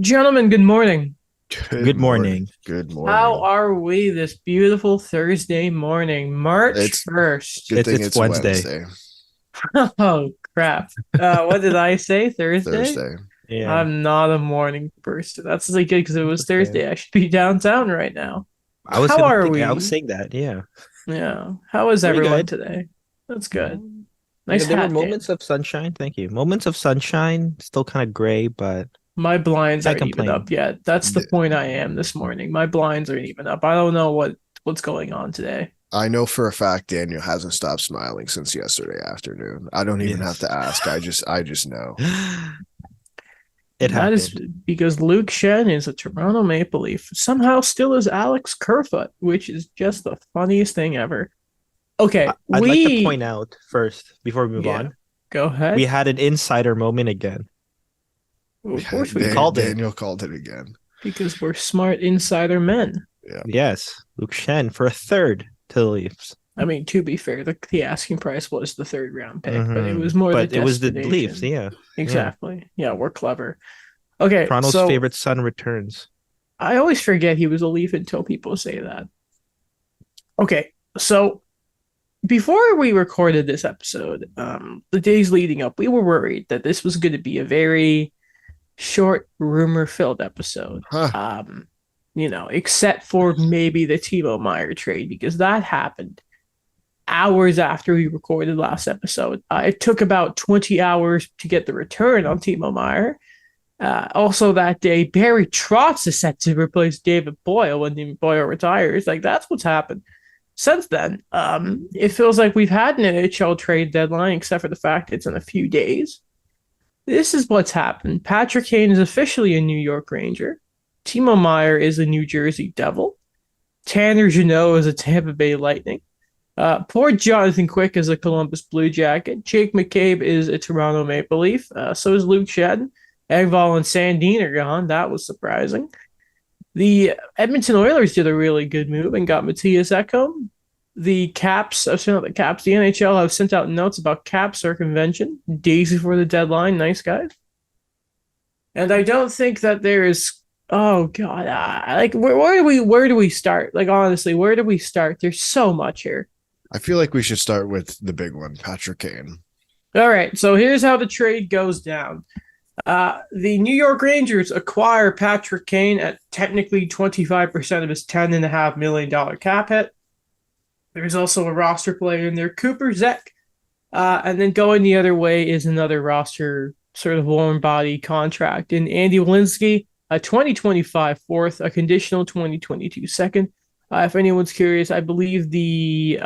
Gentlemen, good morning. Good Good morning. morning. Good How morning. are we this beautiful Thursday morning, March It's 1st? good thing It's it's Wednesday. Wednesday, Oh, crap. What did I say? Thursday? Thursday. Yeah, I'm not a morning person. That's like good because if it it's was okay. Thursday, I should be downtown right now. I was How gonna are think. I was we? saying that. Yeah, Yeah. How is pretty everyone good. today? That's good. Um, Nice there were hat, Dan. moments of sunshine. Thank you. Moments of sunshine. Still kind of gray, but My blinds can't aren't even complain. up yet. That's the D- point I am this morning. My blinds aren't even up. I don't know what's going on today. I know for a fact Daniel hasn't stopped smiling since yesterday afternoon. I don't even have Yes, to ask. I just know. it And that is happened. because Luke Schenn is a Toronto Maple Leaf. Somehow still is Alex Kerfoot, which is just the funniest thing ever. Okay, I'd like to point out first before we move yeah, on. go We ahead. had an insider moment again. Well, of course we We did, called it. Daniel called it again. because we're smart insider men. Yeah. Yes, Luke Shen for a third to the Leafs. I mean, to be fair, the asking price was the third round pick, but it Hmm. was more the But it was the Leafs. destination. Yeah, yeah. Exactly. Yeah, we're clever. Okay, Toronto's so favorite son returns. I always forget he was a Leaf until people say that. Okay, so before we recorded this episode, the days leading up, we were worried that this was going to be a very short, rumor-filled episode. Huh. Except for maybe the Timo Meyer trade, because that happened hours after we recorded last episode. It took about 20 hours to get the return on Timo Meyer. Also, that day, Barry Trotz is set to replace David Boyle when Boyle retires. Like, that's what's happened. Since then, it feels like we've had an NHL trade deadline, except for the fact it's in a few days. This is what's happened. Patrick Kane is officially a New York Ranger. Timo Meyer is a New Jersey Devil. Tanner Jeannot is a Tampa Bay Lightning. Poor Jonathan Quick is a Columbus Blue Jacket. Jake McCabe is a Toronto Maple Leaf. So is Luke Shed. Engvall and Sandin are gone. That was surprising. The Edmonton Oilers did a really good move and got Matthias Ekholm. The Caps, the Caps, the NHL have sent out notes about cap circumvention days before the deadline. Nice guys. And I don't think that there is. Oh God, like where do we start? Like honestly, where do we start? There's so much here. I feel like we should start with the big one, Patrick Kane. All right, so here's how the trade goes down. The New York Rangers acquire Patrick Kane at technically 25% of his $10.5 million cap hit. There's also a roster player in there, Cooper Zek. And then going the other way is another roster sort of warm body contract in Andy Walensky, a 2025 fourth, a conditional 2022 second. If anyone's curious, I believe the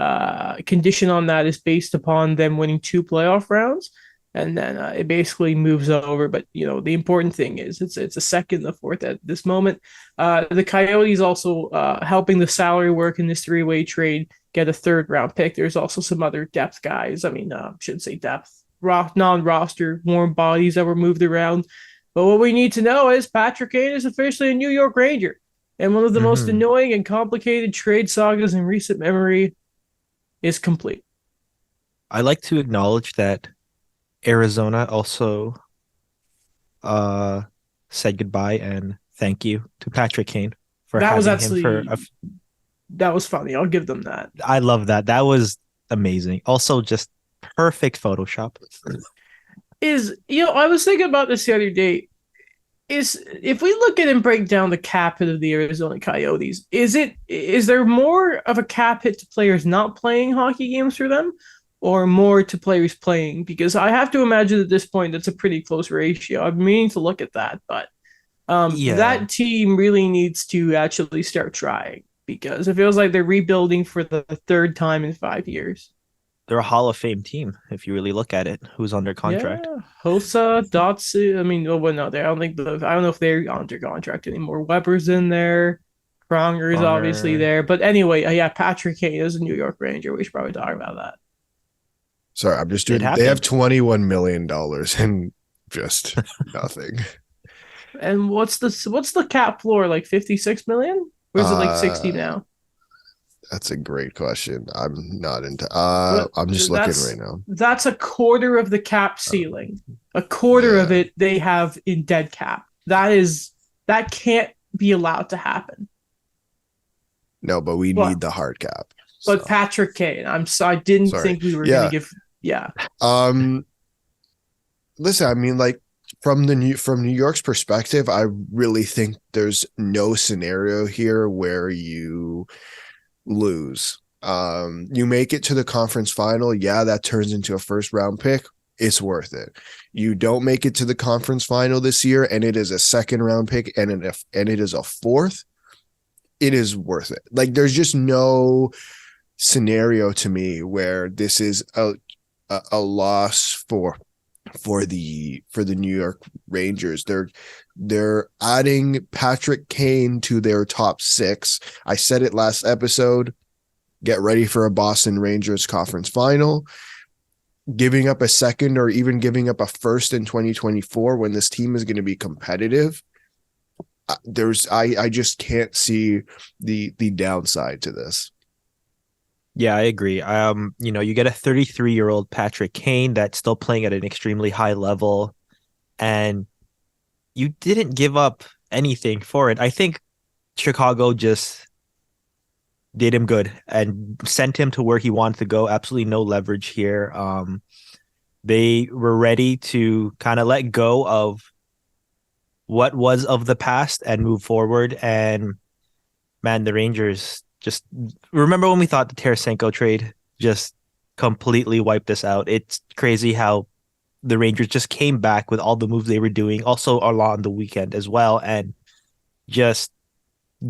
condition on that is based upon them winning two playoff rounds, and then it basically moves over. But the important thing is it's a second, the fourth at this moment. The Coyotes also helping the salary work in this three-way trade get a third round pick. There's also some other depth guys. I mean, shouldn't say depth, non-roster warm bodies that were moved around. But what we need to know is Patrick Kane is officially a New York Ranger. And one of the most Hmm. annoying and complicated trade sagas in recent memory is complete. I like to acknowledge that Arizona also uh said goodbye and thank you to Patrick Kane for That was having him actually that was funny. I'll give them that. I love that. That was amazing. Also just perfect Photoshop. I was thinking about this the other day. Is if we look at and break down the cap hit of the Arizona Coyotes, is there more of a cap hit to players not playing hockey games for them, or more to players playing? Because I have to imagine at this point that's a pretty close ratio. I'm meaning to look at that, but Yeah. that team really needs to actually start trying because it feels like they're rebuilding for the third time in 5 years. They're a Hall of Fame team if you really look at it, who's under contract. Yeah, Hosa, Dotsu. I mean, well, no, I don't think I don't know if they're under contract anymore. Weber's in there. Pronger is obviously Pronger. there. But anyway, yeah, Patrick Kane is a New York Ranger. We should probably talk about that. Sorry, I'm just It doing. They have happened. $21 million and just nothing. And what's the cap floor? Like 56 million? Or is it like 60 Uh, now? that's a great question. I'm not into. But I'm just looking right that's now. that's a quarter of the cap Uh, ceiling. A quarter of yeah, it they have in dead cap. That is That can't be allowed to happen. No, but we But need the hard cap. but So Patrick Kane, I didn't sorry. think we were gonna Yeah. give. Yeah, Um. Listen, I mean, like from New York's perspective, I really think there's no scenario here where you lose. You make it to the conference final. Yeah, that turns into a first round pick. It's worth it. You don't make it to the conference final this year, and it is a second round pick, and it is a fourth. It is worth it. Like, there's just no scenario to me where this is a loss for the New York Rangers. They're adding Patrick Kane to their top 6. I said it last episode. Get ready for a Boston Rangers conference final. Giving up a second or even giving up a first in 2024 when this team is going to be competitive. I just can't see the downside to this. Yeah, I agree. You get a 33-year-old Patrick Kane that's still playing at an extremely high level, and you didn't give up anything for it. I think Chicago just did him good and sent him to where he wanted to go. Absolutely no leverage here. They were ready to kind of let go of what was of the past and move forward. And man, the Rangers just remember when we thought the Tarasenko trade just completely wiped us out. It's crazy how the Rangers just came back with all the moves they were doing, also a lot on the weekend as well, and just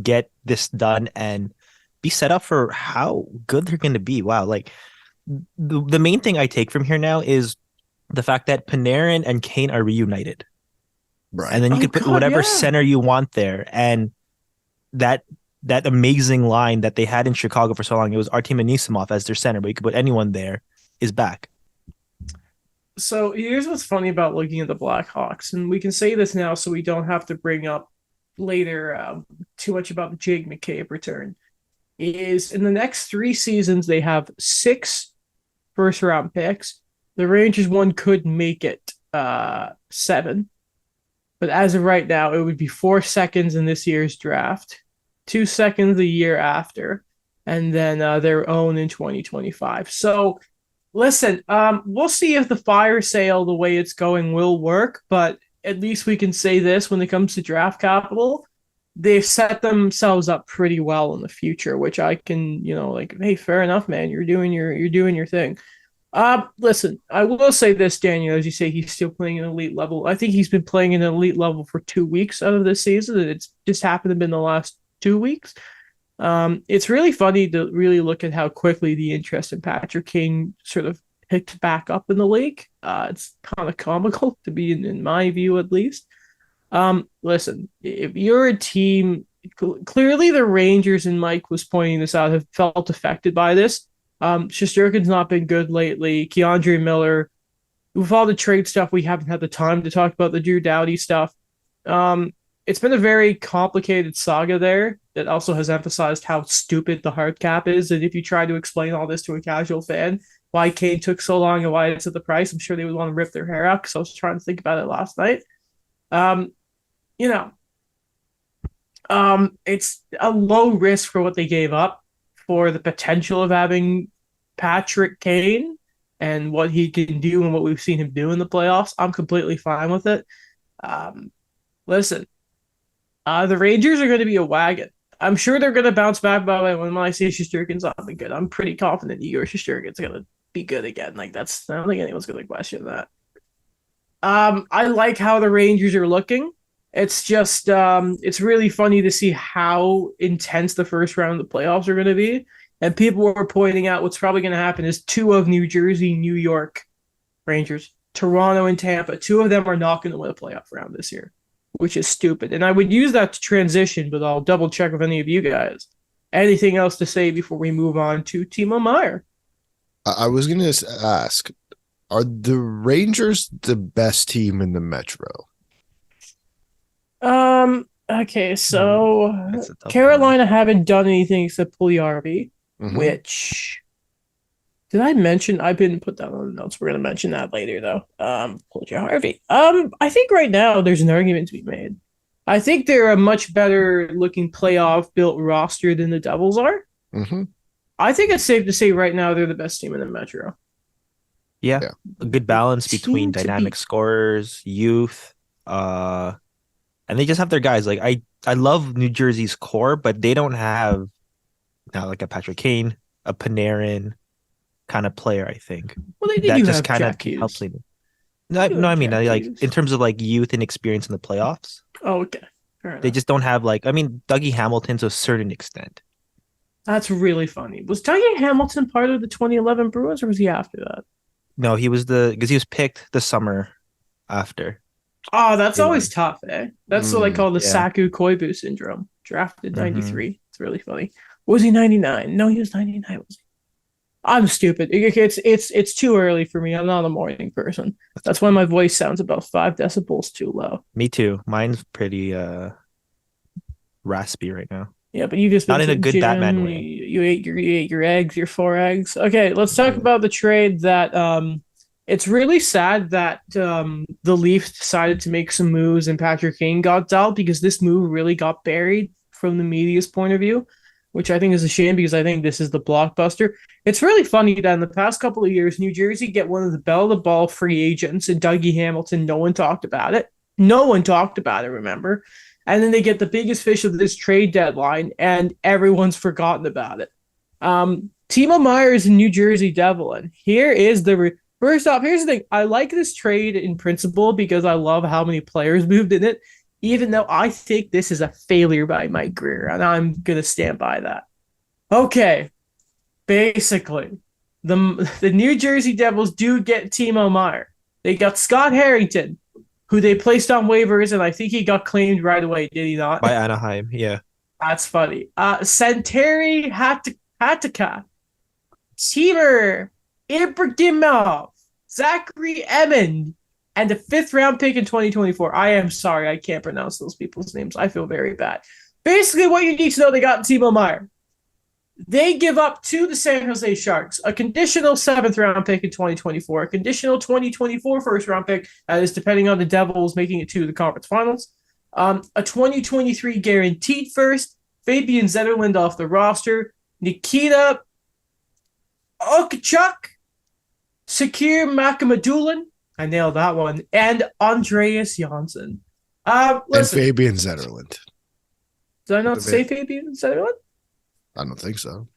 get this done and be set up for how good they're going to be. Wow. Like the main thing I take from here now is the fact that Panarin and Kane are reunited. Right. And then you could put whatever yeah. center you want there. And that amazing line that they had in Chicago for so long, it was Artem Anisimov as their center, but you could put anyone there, is back. So here's what's funny about looking at the Blackhawks, and we can say this now so we don't have to bring up later too much about the Jake McCabe return, is in the next 3 seasons, they have 6 first-round picks. The Rangers one could make it 7. But as of right now, it would be 4 seconds in this year's draft, 2 seconds the year after, and then their own in 2025. So listen, we'll see if the fire sale, the way it's going, will work, but at least we can say this when it comes to draft capital, they've set themselves up pretty well in the future, which I can, hey, fair enough, man. You're doing your thing. Listen, I will say this, Daniel, as you say, he's still playing an elite level. I think he's been playing an elite level for 2 weeks out of this season, and it's just happened to be in the last 2 weeks. It's really funny to really look at how quickly the interest in Patrick Kane sort of picked back up in the league. It's kind of comical to be in my view, at least. Listen, if you're a team, clearly the Rangers, and Mike was pointing this out, have felt affected by this. Shesterkin's not been good lately. Keandre Miller, with all the trade stuff, we haven't had the time to talk about the Drew Doughty stuff. It's been a very complicated saga there that also has emphasized how stupid the hard cap is. And if you try to explain all this to a casual fan, why Kane took so long and why it's at the price, I'm sure they would want to rip their hair out because I was trying to think about it last night. It's a low risk for what they gave up for the potential of having Patrick Kane and what he can do and what we've seen him do in the playoffs. I'm completely fine with it. Listen, the Rangers are going to be a wagon. I'm sure they're going to bounce back. By the way, when I say Shesterkin's not been good, I'm pretty confident Igor Shesterkin's going to be good again. I don't think anyone's going to question that. I like how the Rangers are looking. It's just, it's really funny to see how intense the first round of the playoffs are going to be. And people were pointing out what's probably going to happen is 2 of New Jersey, New York Rangers, Toronto, and Tampa. 2 of them are not going to win a playoff round this year, which is stupid. And I would use that to transition, but I'll double check with any of you guys. Anything else to say before we move on to Timo Meier? I was going to ask, are the Rangers the best team in the Metro? Okay, so Carolina haven't done anything except Puljujärvi, which did I mention? I didn't put that on the notes. We're gonna mention that later, though. Puljujärvi. I think right now there's an argument to be made I think they're a much better looking playoff built roster than the Devils are. Mm-hmm. I think it's safe to say right now they're the best team in the Metro. Yeah, Yeah. a good balance between Team to dynamic beat. scorers, youth, and they just have their guys. Like I love New Jersey's core, but they don't have now like a Patrick Kane, a Panarin kind of player. I think Well, they that do just have kind of Jack helps Hughes. lead. They No, do no, have I mean Jack like in Hughes. terms of like youth and experience in the playoffs, Oh, okay. Fair they enough. just don't have like. I mean, Dougie Hamilton to a certain extent. That's really funny. Was Dougie Hamilton part of the 2011 Bruins or was he after that? No, because he was picked the summer after Oh, that's they always won. tough, eh? That's what I Mm. call the Yeah. Saku Koivu syndrome. Drafted Hmm. 93. It's really funny. Was he 99? No, he was 99. Was he? I'm stupid. It's too early for me. I'm not a morning person. That's why my voice sounds about 5 decibels too low. Me too. Mine's pretty raspy right now. Yeah, but you've just been Not in to a the good Batman gym. way. You ate your eggs, your 4 eggs. Okay, let's talk Yeah. about the trade that it's really sad that the Leafs decided to make some moves and Patrick Kane got dealt because this move really got buried from the media's point of view, which I think is a shame because I think this is the blockbuster. It's really funny that in the past couple of years, New Jersey get one of the bell of the ball free agents and Dougie Hamilton. No one talked about it. No one talked about it, remember? And then they get the biggest fish of this trade deadline, and everyone's forgotten about it. Timo Meier is a New Jersey Devil, and here is the first off. Here's the thing: I like this trade in principle because I love how many players moved in it. Even though I think this is a failure by Mike Greer, and I'm gonna stand by that. Okay, basically, the New Jersey Devils do get Timo Meier. They got Scott Harrington, who they placed on waivers, and I think he got claimed right away. Did he not? By Anaheim. Yeah. That's funny. Santeri Hatakka, Timur Ibrahimov, Zachary Emmond, and a fifth round pick in 2024. I am sorry, I can't pronounce those people's names. I feel very bad. Basically, what you need to know, they got Timo Meier. They give up to the San Jose Sharks a conditional seventh round pick in 2024, a conditional 2024 first round pick, that is depending on the Devils making it to the conference finals, a 2023 guaranteed first, Fabian Zetterlund off the roster, Nikita Okachuk, Sakir Makamadulan, I nailed that one, and Andreas Janssen. And Listen, Fabian Zetterlund. did I not say Fabian Zetterlund? I don't think so.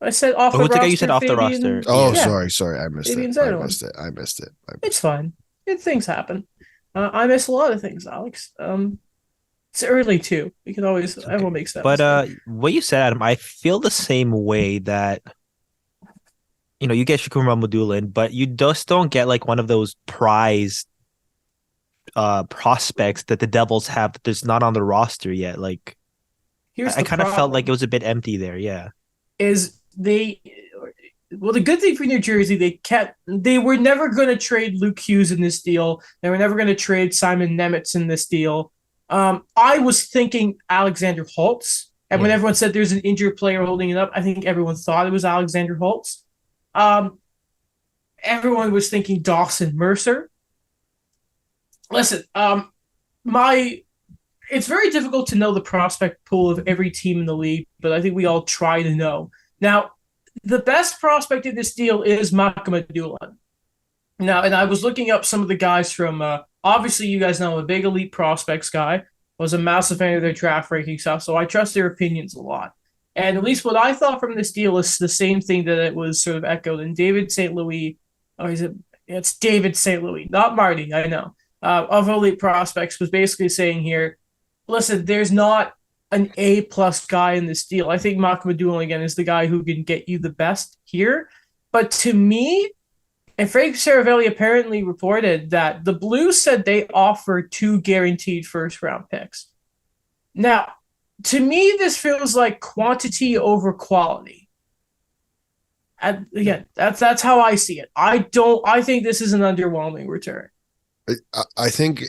I said off Oh, the who's the guy roster. you said off the Fabian, roster? Oh, Yeah. sorry. I missed Fabian it. I Zetterlund. missed it. I missed it. It's fine. Things happen. I miss a lot of things, Alex. It's early too. We can always Okay. everyone makes that But mistake. what you said, Adam, I feel the same way that you get Shakuma Madulin, but you just don't get like one of those prize prospects that the Devils have that there's not on the roster yet. Like Here's I the kind of felt like it problem: was a bit empty there. Yeah. is they. Well, the good thing for New Jersey, they were never going to trade Luke Hughes in this deal. They were never going to trade Simon Nemitz in this deal. I was thinking Alexander Holtz, and when Yeah. everyone said there's an injured player holding it up, I think everyone thought it was Alexander Holtz. Um, Everyone was thinking Dawson Mercer. Listen, it's very difficult to know the prospect pool of every team in the league, but I think we all try to know. Now, the best prospect in this deal is Makamadulan. Now, and I was looking up some of the guys from, obviously, you guys know I'm a big elite prospects guy. I was a massive fan of their draft ranking stuff, so I trust their opinions a lot. And at least what I thought from this deal is the same thing that it was sort of echoed in David St. Louis. Or is it? It's David St. Louis, not Marty, I know. Of elite prospects was basically saying here, listen, there's not an A plus guy in this deal. I think Makamadulan again is the guy who can get you the best here. But to me, and Frank Saravelli apparently reported that the Blues said they offered 2 guaranteed first round picks. Now, to me, this feels like quantity over quality. And again, that's how I see it. I think this is an underwhelming return. I think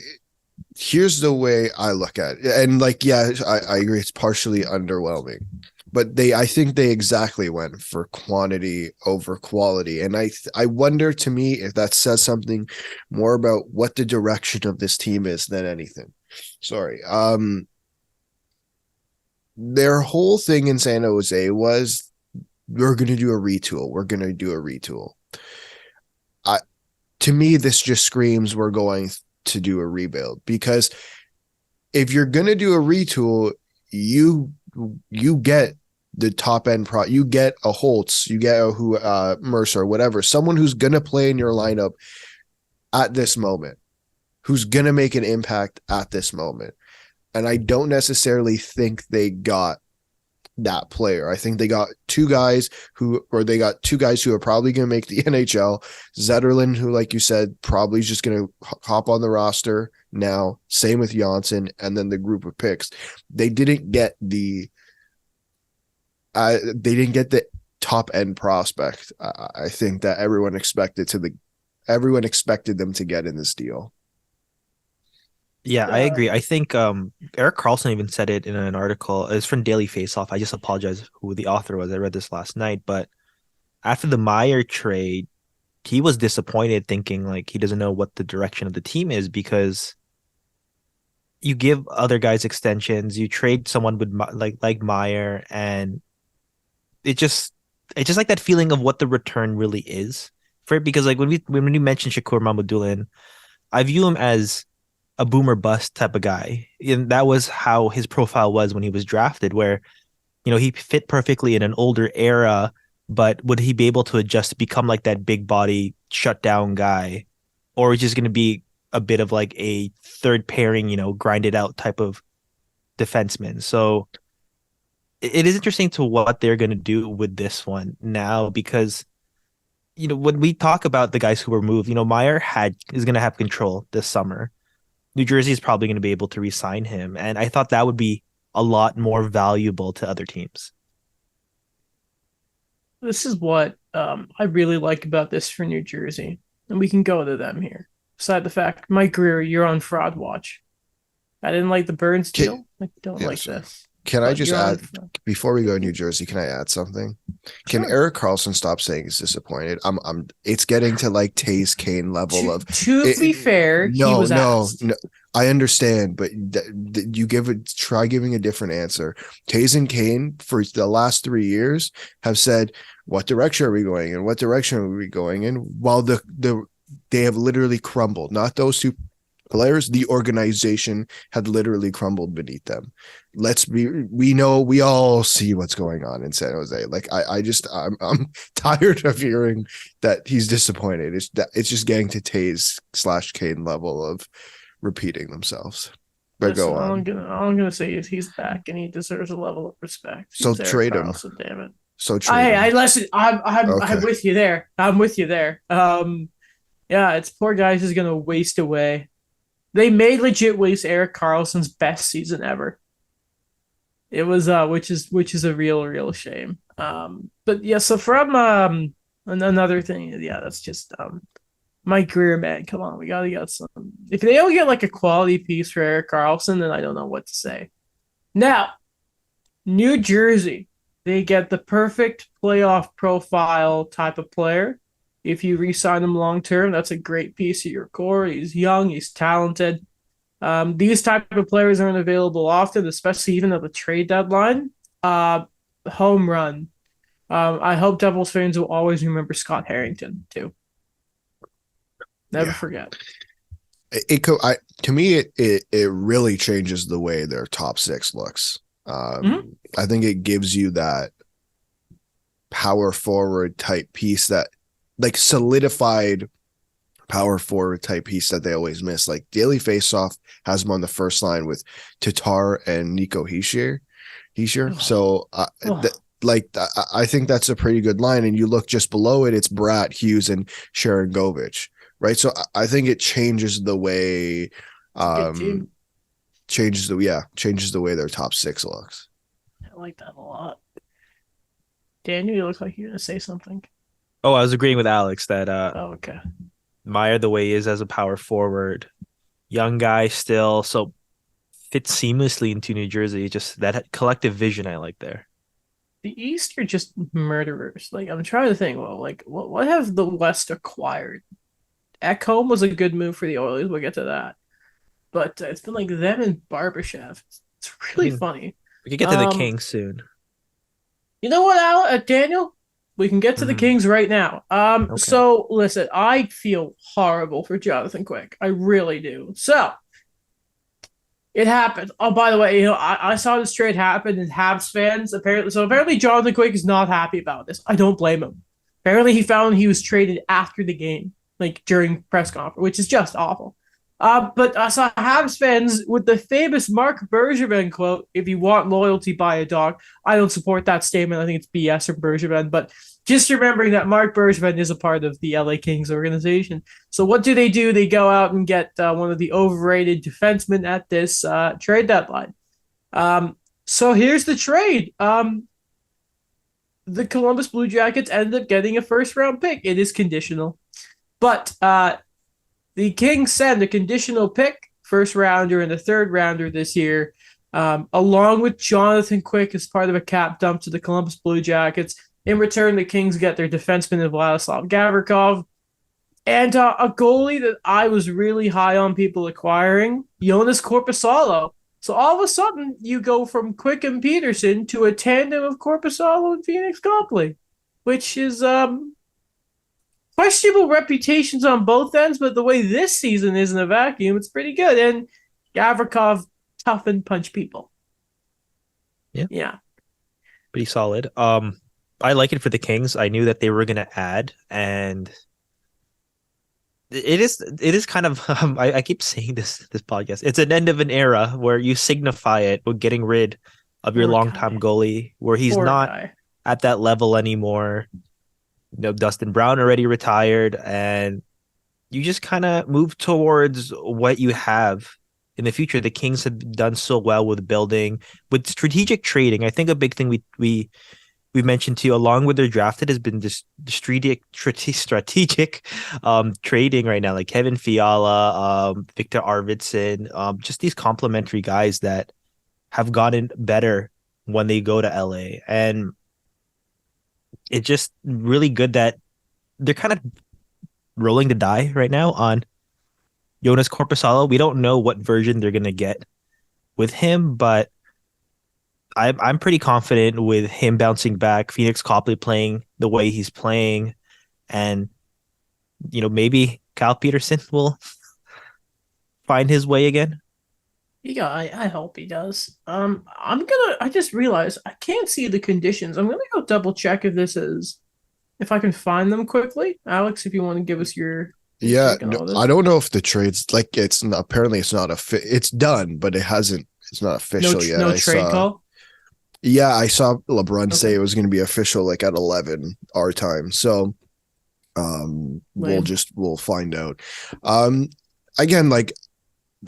here's the way I look at it. And like, yeah, I agree. It's partially underwhelming, but I think they exactly went for quantity over quality. And I wonder, to me, if that says something more about what the direction of this team is than anything. Sorry. Their whole thing in San Jose was we're gonna do a retool. We're gonna do a retool. I To me, this just screams we're going to do a rebuild because if you're gonna do a retool, you get the top end you get a Holtz, you get a who Mercer, whatever, someone who's gonna play in your lineup at this moment, who's gonna make an impact at this moment. And I don't necessarily think they got that player. I think they got two guys who are probably going to make the NHL. Zetterlund, who, like you said, probably is just going to hop on the roster now. Same with Janssen, and then the group of picks. They didn't get the top end prospect. I think that everyone expected them to get in this deal. Yeah, I agree. I think Eric Carlson even said it in an article. It's from Daily Faceoff. I just apologize who the author was. I read this last night, but after the Meyer trade, he was disappointed, thinking like he doesn't know what the direction of the team is because you give other guys extensions, you trade someone with like Meyer, and it's just like that feeling of what the return really is for it. Because like when you mentioned Shakur Mahmoudulin, I view him as a boomer bust type of guy. And that was how his profile was when he was drafted, where, he fit perfectly in an older era, but would he be able to adjust to become like that big body shutdown guy? Or is just going to be a bit of like a third pairing, grinded out type of defenseman? So it is interesting to what they're going to do with this one now, because when we talk about the guys who were moved, Meyer is going to have control this summer. New Jersey is probably going to be able to re-sign him. And I thought that would be a lot more valuable to other teams. This is what I really like about this for New Jersey. And we can go to them here. Aside the fact, Mike Greer, you're on fraud watch. I didn't like the Burns deal. I don't like this. Can I just add, before we go to New Jersey, can I add something? Can Eric Carlson stop saying he's disappointed? It's getting to like Taze Kane level of. To be fair, he was asked. No. I understand, but try giving a different answer. Taze and Kane for the last 3 years have said, "What direction are we going in? What direction are we going in?" While they have literally crumbled. Not those two players, the organization had literally crumbled beneath them. We all see what's going on in San Jose. Like I'm tired of hearing that he's disappointed. It's just getting to Taze/Kane level of repeating themselves. But go on. All I'm gonna say is he's back and he deserves a level of respect. So trade him. Damn it. So trade him. I listen. I'm with you there. I'm with you there. Yeah, it's poor guys is gonna waste away. They may legit waste Eric Carlson's best season ever. It was which is a real shame. But yeah, so from another thing, yeah, that's just Mike Greer, man. Come on, we gotta get some. If they don't get like a quality piece for Eric Carlson, then I don't know what to say. Now, New Jersey, they get the perfect playoff profile type of player. If you re-sign him long term, that's a great piece of your core. He's young, he's talented. These type of players aren't available often, especially even at the trade deadline. Home run. I hope Devils fans will always remember Scott Harrington too. Never forget. To me, it really changes the way their top six looks. I think it gives you that power forward type piece, that like solidified power forward type piece that they always miss. Like Daily Faceoff has them on the first line with Tatar and Nico Hischier. So I think that's a pretty good line. And you look just below it, it's Bratt, Hughes, and Sharon Govich, right? So I think it changes the way changes the way their top six looks. I like that a lot. Daniel, you look like you're gonna say something. Oh, I was agreeing with Alex that okay. Meyer, the way he is as a power forward, young guy still, so fits seamlessly into New Jersey. Just that collective vision I like there. The East are just murderers. Like I'm trying to think. Well, like what have the West acquired? Ekholm was a good move for the Oilers. We'll get to that. but it's been like them and Barbashev. It's I really mean, funny. we could get to the Um, Kings soon. you know what, Daniel? We can get to the Hmm. Kings right now. Okay. So listen, I feel horrible for Jonathan Quick. I really do. So it happened. Oh, by the way, I saw this trade happen, and Habs fans apparently Jonathan Quick is not happy about this. I don't blame him. Apparently, he found he was traded after the game, like during press conference, which is just awful. But I saw Habs fans with the famous Mark Bergevin quote: "If you want loyalty, buy a dog." I don't support that statement. I think it's BS from Bergevin, but just remembering that Mark Bergevin is a part of the LA Kings organization. So what do? They go out and get one of the overrated defensemen at this trade deadline. So here's the trade. The Columbus Blue Jackets ended up getting a first round pick. It is conditional, but the Kings send a conditional pick, first rounder and a third rounder this year, along with Jonathan Quick as part of a cap dump to the Columbus Blue Jackets. In return, the Kings get their defenseman in Vladislav Gavrikov, and a goalie that I was really high on people acquiring, Jonas Corposalo. So all of a sudden, you go from Quick and Peterson to a tandem of Corposalo and Phoenix Copley, which is questionable reputations on both ends. But the way this season is in a vacuum, it's pretty good. And Gavrikov tough and punch people. Yeah, Yeah, pretty solid. I like it for the Kings. I knew that they were gonna add, and it is kind of I keep saying this podcast. It's an end of an era where you signify it with getting rid of your poor longtime guy. goalie, where he's Poor not guy. at that level anymore. Dustin Brown already retired, and you just kind of move towards what you have in the future. The Kings have done so well with building, with strategic trading. I think a big thing we mentioned too, along with their drafted, has been this strategic trading right now, like Kevin Fiala, Victor Arvidsson, just these complementary guys that have gotten better when they go to LA. And it's just really good that they're kind of rolling the die right now on Jonas Corposalo. We don't know what version they're gonna get with him, but I'm pretty confident with him bouncing back, Phoenix Copley playing the way he's playing, and maybe Kyle Peterson will find his way again. Yeah, I hope he does. I just realized I can't see the conditions. I'm gonna go double check if I can find them quickly. Alex, if you want to give us your Yeah, take on no, all I this. don't know if the trade's like it's not, apparently it's not it's done, but it's not official yet. No trade call. I saw LeBron say Okay, it was going to be official like at 11 our time. So lame. we'll find out. Um again, like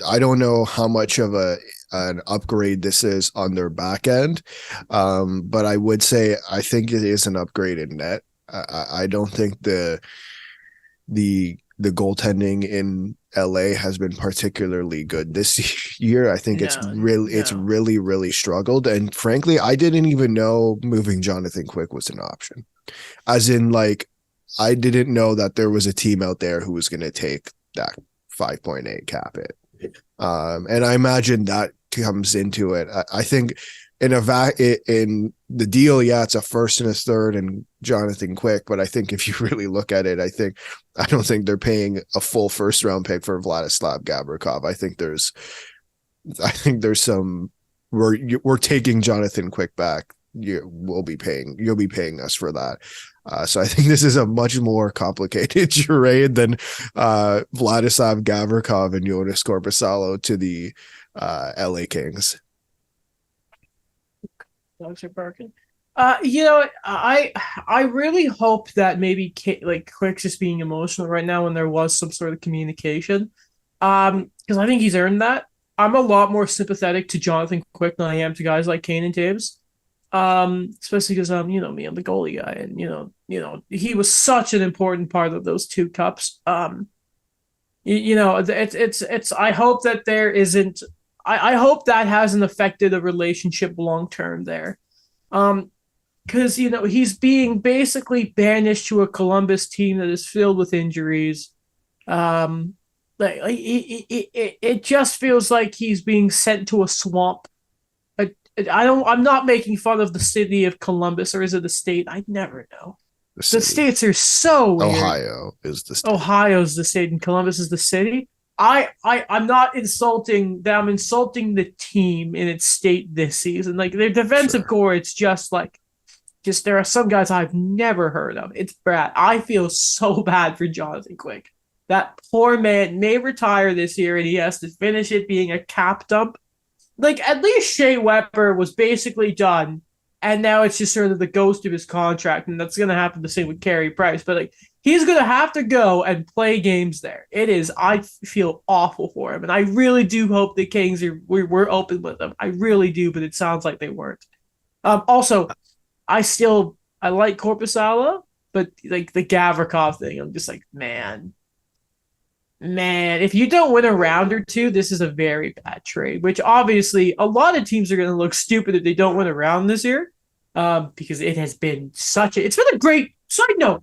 I don't know how much of an upgrade this is on their back end. But I would say I think it is an upgrade in net. I don't think the goaltending in LA has been particularly good this year. I think No, it's no. really struggled. And frankly, I didn't even know moving Jonathan Quick was an option. As in, like, I didn't know that there was a team out there who was going to take that 5.8 cap hit. And I imagine that comes into it. I think in the deal, yeah, it's a first and a third and Jonathan Quick, but I think if you really look at it, I don't think they're paying a full first round pick for Vladislav Gavrikov. I think there's some we're taking Jonathan Quick back. You'll be paying us for that. So I think this is a much more complicated charade than Vladislav Gavrikov and Jonas Korpisalo to the LA Kings. Dogs are barking. I really hope that maybe like Quick's just being emotional right now when there was some sort of communication. Because I think he's earned that. I'm a lot more sympathetic to Jonathan Quick than I am to guys like Kane and Taves. Especially because I'm the goalie guy, and he was such an important part of those two cups. It's. I hope that there isn't. I hope that hasn't affected a relationship long term there. Because he's being basically banished to a Columbus team that is filled with injuries. It just feels like he's being sent to a swamp. I'm not making fun of the city of Columbus, or is it the state? I never know. The The city. states are so weird. Ohio is the state. Ohio's the state and Columbus is the city. I'm not insulting them. I'm insulting the team in its state this season. Like their defensive Sure. core, it's just there are some guys I've never heard of. It's bad. I feel so bad for Jonathan Quick. That poor man may retire this year and he has to finish it being a cap dump. Like at least Shea Weber was basically done, and now it's just sort of the ghost of his contract, and that's gonna happen the same with Carey Price. But like he's gonna have to go and play games there. It is. I feel awful for him, and I really do hope the Kings we're open with them. I really do, but it sounds like they weren't. Also, I like Korpisalo, but like the Gavrikov thing, I'm just like, man, if you don't win a round or two, this is a very bad trade. Which obviously a lot of teams are going to look stupid if they don't win a round this year, because it has been it's been a great side note.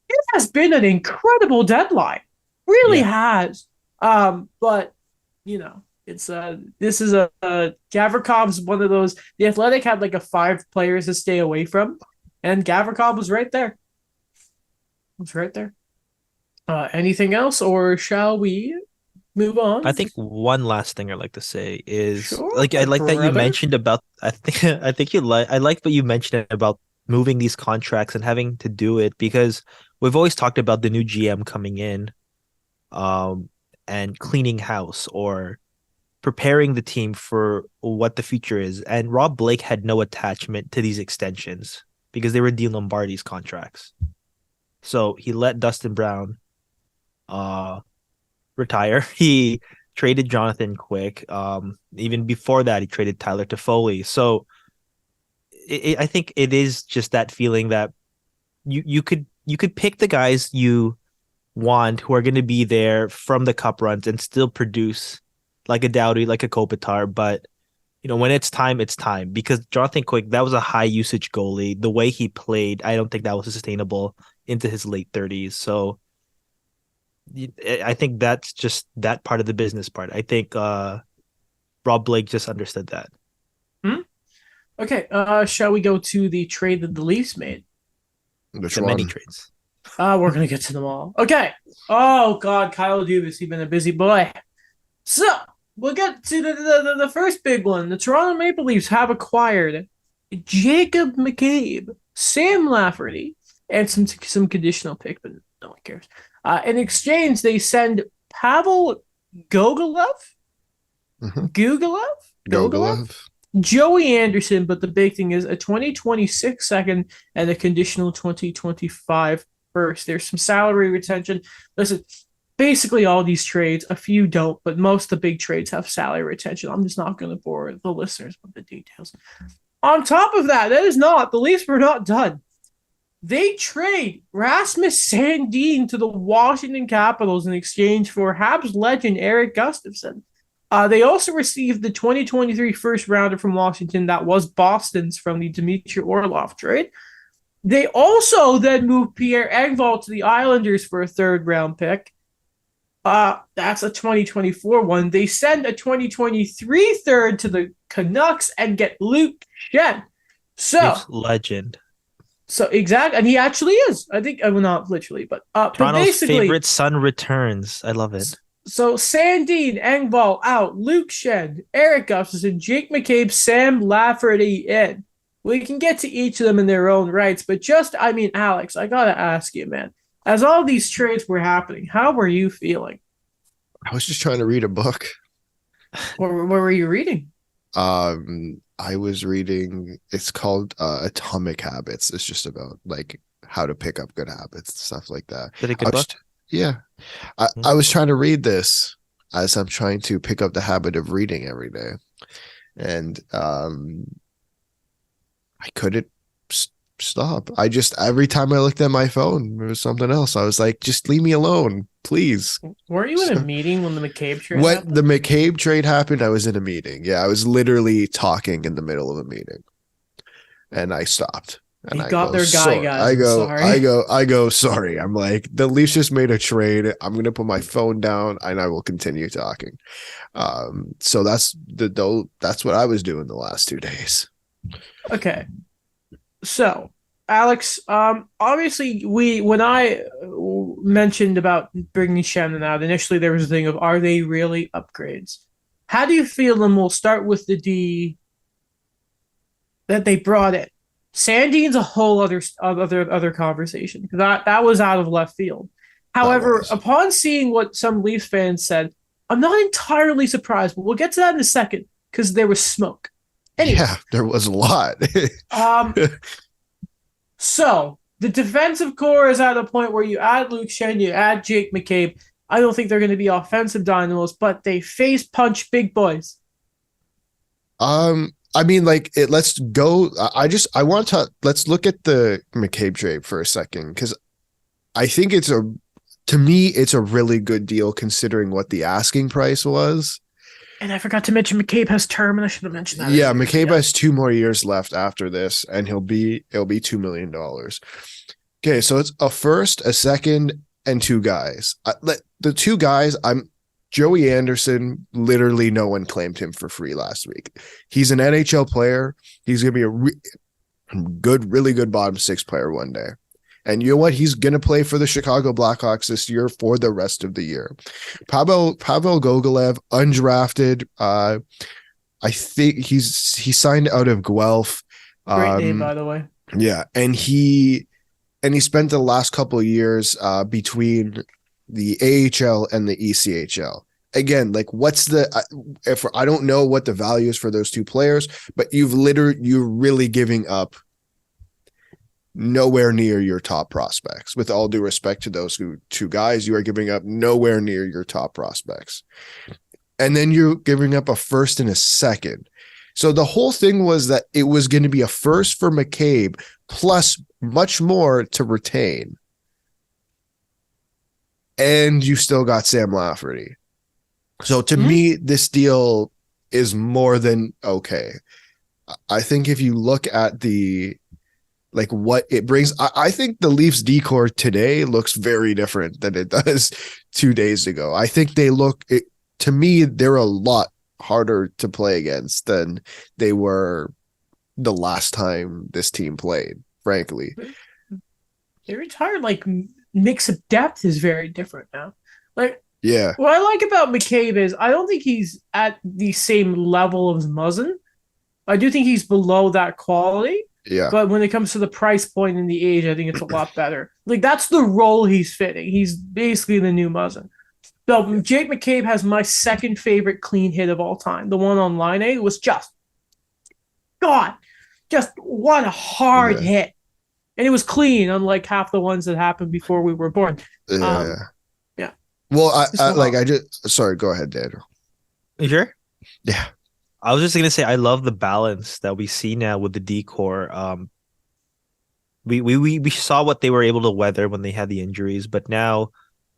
It has been an incredible deadline, really has. But you know, it's this is a Gavrikov's one of those. The Athletic had like a 5 players to stay away from, and Gavrikov was right there. It's right there. Anything else, or shall we move on? I think one last thing I'd like to say is Sure, like I like that you brother. mentioned about I think you like I like what you mentioned about moving these contracts and having to do it because we've always talked about the new GM coming in and cleaning house or preparing the team for what the future is. And Rob Blake had no attachment to these extensions because they were Dean Lombardi's contracts. So he let Dustin Brown retire. He traded Jonathan Quick. Even before that, he traded Tyler Toffoli. So I think it is just that feeling that you could pick the guys you want who are going to be there from the cup runs and still produce like a Doughty, like a Kopitar. But you know, when it's time, it's time. Because Jonathan Quick, that was a high usage goalie. The way he played, I don't think that was sustainable into his late 30s. So I think that's just that part of the business part. I think Rob Blake just understood that. Okay, shall we go to the trade that the Leafs made? Which The one? many trades. We're gonna get to them all. Okay. Oh God, Kyle Dubas, he's been a busy boy. So we'll get to the first big one. The Toronto Maple Leafs have acquired Jacob McCabe, Sam Lafferty, and some conditional pick, but no one cares. In exchange, they send Pavel Gogolev, Gogolev. Joey Anderson, but the big thing is a 2026 second and a conditional 2025 first. There's some salary retention. Listen, basically all these trades, a few don't, but most of the big trades have salary retention. I'm just not going to bore the listeners with the details. On top of that, the Leafs were not done. They trade Rasmus Sandin to the Washington Capitals in exchange for Habs legend Eric Gustafsson. They also received the 2023 first rounder from Washington that was Boston's from the Dmitry Orlov trade. They also then moved Pierre Engvall to the Islanders for a 3rd round pick. That's a 2024 one. They send a 2023 third to the Canucks and get Luke Schenn. Leafs legend. So exactly, and he actually is. I think, well, not literally, but Toronto's favorite son returns. I love it. So Sandin, Engvall out, Luke Schenn, Eric Gustafsson, Jake McCabe, Sam Lafferty in. We can get to each of them in their own rights, but Alex, I gotta ask you, man. As all these trades were happening, how were you feeling? I was just trying to read a book. What were you reading? I was reading. It's called Atomic Habits. It's just about like how to pick up good habits, stuff like that. Is it a good book? Yeah, I was trying to read this as I'm trying to pick up the habit of reading every day, and I couldn't stop. Every time I looked at my phone, it was something else. I was like, just leave me alone, please. Weren't you in a meeting when the McCabe trade When happened? the McCabe trade happened, I was in a meeting. Yeah, I was literally talking in the middle of a meeting, and I stopped. And They got their guy, guys. I go, sorry. I'm like, the Leafs just made a trade. I'm going to put my phone down and I will continue talking. So that's what I was doing the last 2 days. Okay. So, Alex, obviously when I mentioned about bringing Shannon out, initially there was a thing of, are they really upgrades? How do you feel? And we'll start with the D that they brought in. Sandin's a whole other conversation, because that was out of left field. However, upon seeing what some Leafs fans said, I'm not entirely surprised, but we'll get to that in a second, because there was smoke. Anyway, Yeah, there was a lot. So the defensive core is at a point where you add Luke Schenn, you add Jake McCabe. I don't think they're going to be offensive dynamos, but they face punch big boys. I mean, like, let's go. Let's look at the McCabe trade for a second, because I think to me, it's a really good deal considering what the asking price was. And I forgot to mention McCabe has term, and I should have mentioned that. Yeah, McCabe has 2 more years left after this, and it'll be $2 million. Okay, so it's a first, a second, and 2 guys. The 2 guys, Joey Anderson, literally no one claimed him for free last week. He's an NHL player. He's going to be a really good bottom 6 player one day. And you know what? He's going to play for the Chicago Blackhawks this year for the rest of the year. Pavel Gogolev, undrafted. I think he signed out of Guelph. Great name, by the way. Yeah, and he spent the last couple of years between the AHL and the ECHL. Again, like, I don't know what the value is for those 2 players, but you're really giving up nowhere near your top prospects. With all due respect to those 2 guys, you are giving up nowhere near your top prospects. And then you're giving up a first and a second. So the whole thing was that it was going to be a first for McCabe plus much more to retain. And you still got Sam Lafferty. So to me, this deal is more than okay. I think if you look at what it brings, I think the Leafs decor today looks very different than it does 2 days ago. I think to me, they're a lot harder to play against than they were the last time this team played, frankly. They're retired, like, mix of depth is very different now. Like, yeah, what I like about McCabe is I don't think he's at the same level as Muzzin. I do think he's below that quality. Yeah. But when it comes to the price point and the age, I think it's a lot better. Like, that's the role he's fitting. He's basically the new Muzzin. So Jake McCabe has my second favorite clean hit of all time. The one on line A was just what a hard hit. And it was clean, unlike half the ones that happened before we were born. Yeah. Yeah. Well, sorry, go ahead, Daniel. You sure? Yeah. I was just gonna say, I love the balance that we see now with the decor. We saw what they were able to weather when they had the injuries, but now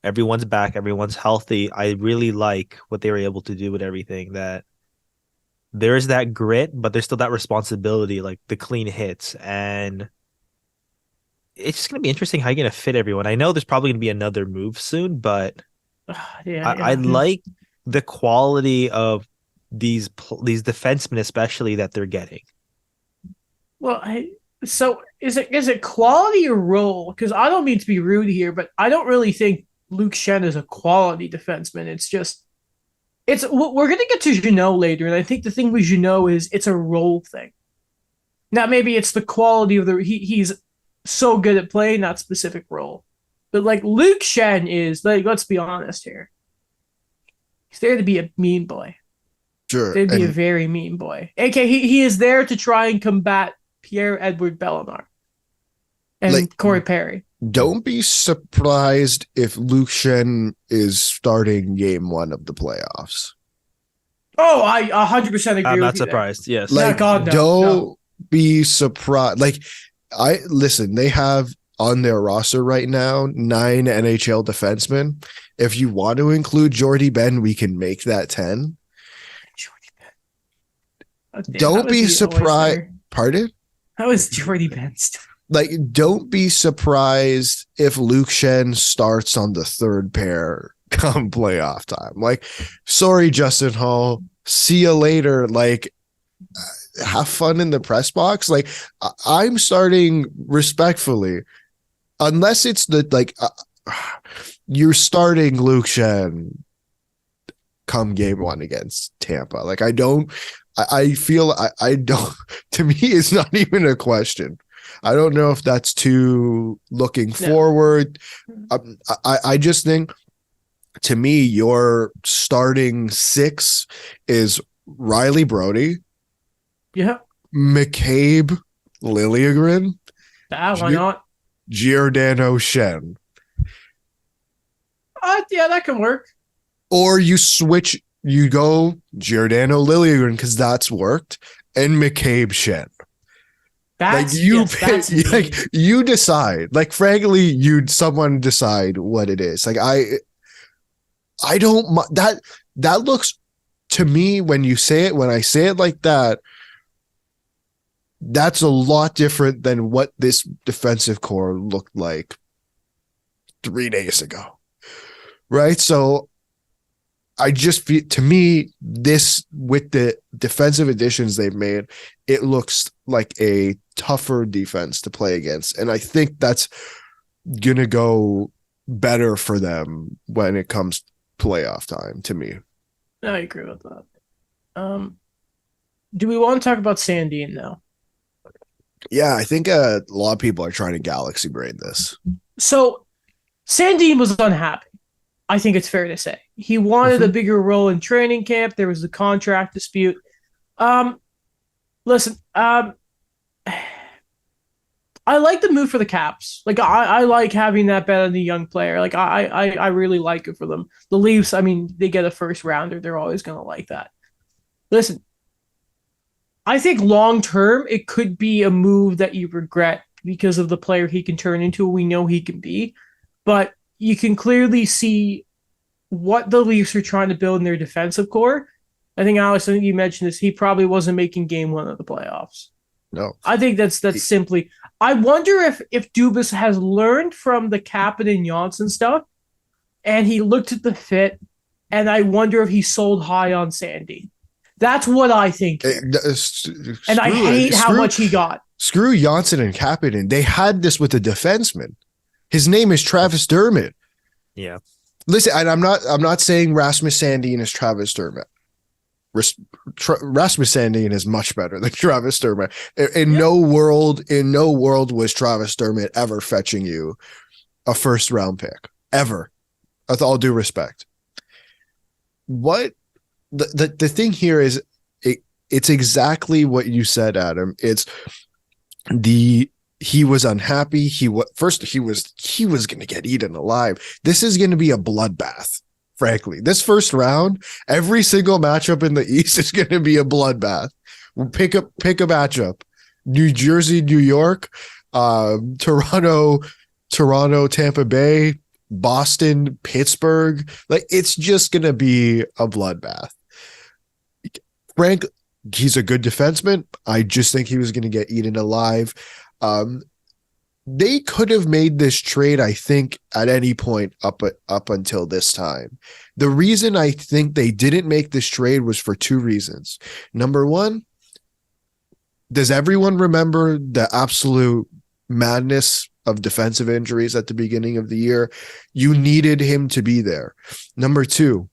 everyone's back, everyone's healthy. I really like what they were able to do with everything. That there's that grit, but there's still that responsibility, like the clean hits, and it's just gonna be interesting how you're gonna fit everyone. I know there's probably gonna be another move soon, but I like the quality of these defensemen, especially, that they're getting. Well, so is it quality or role? Because I don't mean to be rude here, but I don't really think Luke Schenn is a quality defenseman. We're gonna get to Jeannot later, and I think the thing with Jeannot is it's a role thing. Now maybe it's the quality of he's so good at playing that specific role, but like Luke Schenn is, like, let's be honest here, he's there to be a mean boy. Sure. They'd be a very mean boy. Okay, he is there to try and combat Pierre-Edouard Bellemare and Corey Perry. Don't be surprised if Luke Schenn is starting game 1 of the playoffs. Oh, I 100% agree. I'm not surprised. Yes. Like, don't be surprised. Like, listen, they have on their roster right now 9 NHL defensemen. If you want to include Jordy Ben, we can make that 10. Don't be surprised. Pardon? How is Jordy Ben still? like, don't be surprised if Luke Schenn starts on the third pair come playoff time. Like, sorry, Justin Hall. See you later. Like, have fun in the press box. Like, I'm starting respectfully, unless it's you're starting Luke Schenn come game one against Tampa. Like, I don't, I feel I don't, to me, it's not even a question. I don't know if that's too looking forward. I just think, to me, your starting six is Riley Brody, McCabe, Liljegren, Why not? Giordano, Schenn. Yeah, that can work. Or you switch, you go Giordano, Liljegren, because that's worked, and McCabe, Schenn. You decide. Like, frankly, someone decide what it is. Like, I don't that looks to me, when I say it like that, that's a lot different than what this defensive core looked like 3 days ago. Right? So I just feel, to me, this, with the defensive additions they've made, it looks like a tougher defense to play against. And I think that's going to go better for them when it comes playoff time, to me. I agree with that. Do we want to talk about Sandine now? Yeah, I think a lot of people are trying to galaxy brain this. So Sandine was unhappy. I think it's fair to say. He wanted a bigger role in training camp. There was the contract dispute. Listen, I like the move for the Caps. Like, I like having that bet on the young player. Like, I really like it for them. The Leafs, I mean, they get a first rounder. They're always going to like that. Listen, I think long term, it could be a move that you regret because of the player he can turn into. We know he can be. But you can clearly see what the Leafs are trying to build in their defensive core. I think, Alex, I think you mentioned this. He probably wasn't making game one of the playoffs. No. I think that's simply... I wonder if Dubas has learned from the Kapanen and Johnson stuff, and he looked at the fit, and I wonder if he sold high on Sandy. That's what I think. And I hate how much he got. Screw Johnson and Kapanen. They had this with a defenseman. His name is Travis Dermott. Yeah. Listen, and I'm not saying Rasmus Sandin is Travis Dermott. Rasmus Sandin is much better than Travis Dermott. In no world was Travis Dermott ever fetching you a first round pick. Ever. With all due respect. What the thing here is, it's exactly what you said, Adam. It's he was unhappy. He was going to get eaten alive. This is going to be a bloodbath. Frankly, this first round, every single matchup in the East is going to be a bloodbath. We'll pick a matchup: New Jersey, New York, Toronto, Tampa Bay, Boston, Pittsburgh. Like, it's just going to be a bloodbath. Frank, he's a good defenseman. I just think he was going to get eaten alive. They could have made this trade, I think, at any point up until this time. The reason I think they didn't make this trade was for two reasons. Number one, does everyone remember the absolute madness of defensive injuries at the beginning of the year? You needed him to be there. Number two,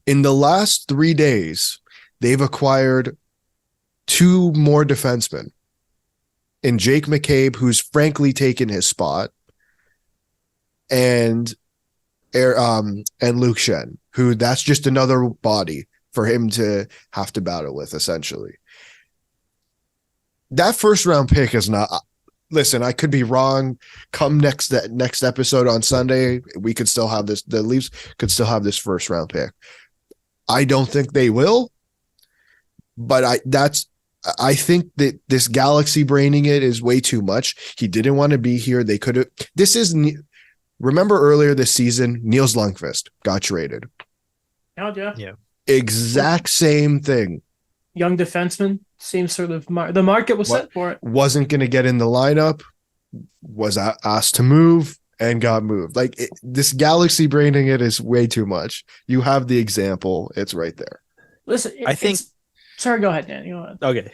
in the last 3 days, they've acquired 2 more defensemen. In Jake McCabe, who's frankly taken his spot, and Luke Schenn, who that's just another body for him to have to battle with, essentially. That first round pick is not. Listen, I could be wrong. Come next episode on Sunday, we could still have this. The Leafs could still have this first round pick. I don't think they will, but I think that this galaxy braining it is way too much. He didn't want to be here. They could have. Remember earlier this season, Niels Lundqvist got traded. Yeah. Exact same thing. young defenseman. Same sort of the market was set for it. Wasn't going to get in the lineup, was asked to move, and got moved. Like this galaxy braining it is way too much. You have the example; it's right there. Listen, I think. Sorry, go ahead, Danny. Go ahead. Okay.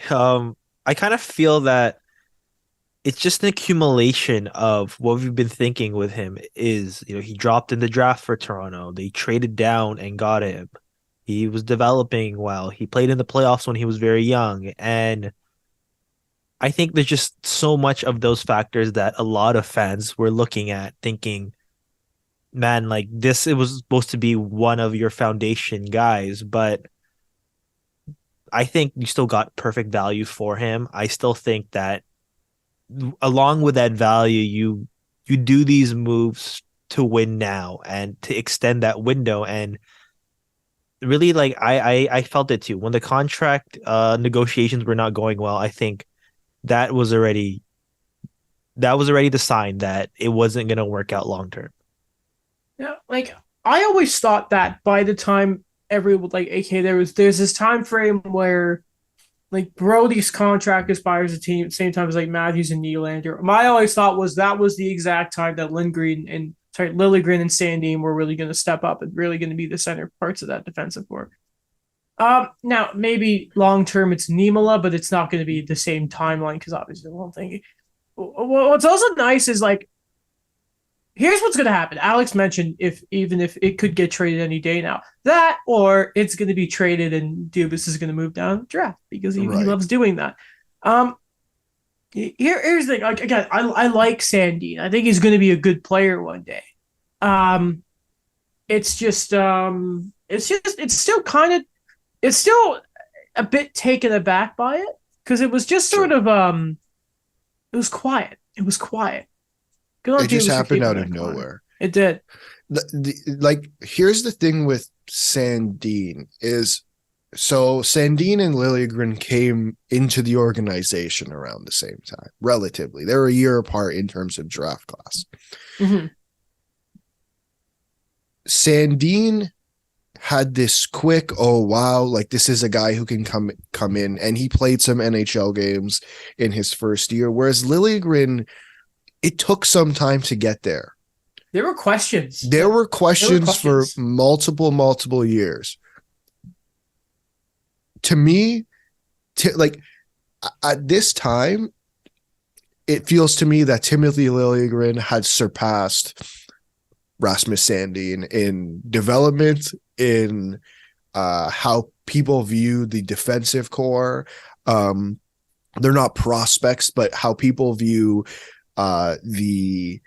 I kind of feel that it's just an accumulation of what we've been thinking with him is, he dropped in the draft for Toronto. They traded down and got him. He was developing well. He played in the playoffs when he was very young. And I think there's just so much of those factors that a lot of fans were looking at thinking, man, like this, it was supposed to be one of your foundation guys, but I think you still got perfect value for him. I still think that along with that value, you do these moves to win now and to extend that window. And really, like I felt it too when the contract negotiations were not going well. I think that was already the sign that it wasn't going to work out long term. Yeah, like I always thought that by the time there's this time frame where like Brody's contract expires the team at the same time as like Matthews and Nylander. My always thought was that was the exact time that Liljegren and Sandin were really going to step up and really going to be the center parts of that defensive work. Now maybe long term it's Niemela, but it's not going to be the same timeline because obviously the whole thing. What's also nice is like, here's what's going to happen. Alex mentioned even if it could get traded any day now, that or it's going to be traded and Dubas is going to move down the draft because he loves doing that. Here's the thing. Like again, I like Sandin. I think he's going to be a good player one day. It's still a bit taken aback by it because it was just sort of it was quiet. It was quiet. It just happened out of nowhere. It did. Here's the thing with Sandin is, so Sandin and Liljegren came into the organization around the same time, relatively. They're a year apart in terms of draft class. Mm-hmm. Sandin had this quick, oh wow, like this is a guy who can come in, and he played some NHL games in his first year, whereas Liljegren, it took some time to get there. There were questions. There were questions for multiple years. To me, at this time, it feels to me that Timothy Liljegren had surpassed Rasmus Sandin in development, in how people view the defensive core. They're not prospects, but how people view the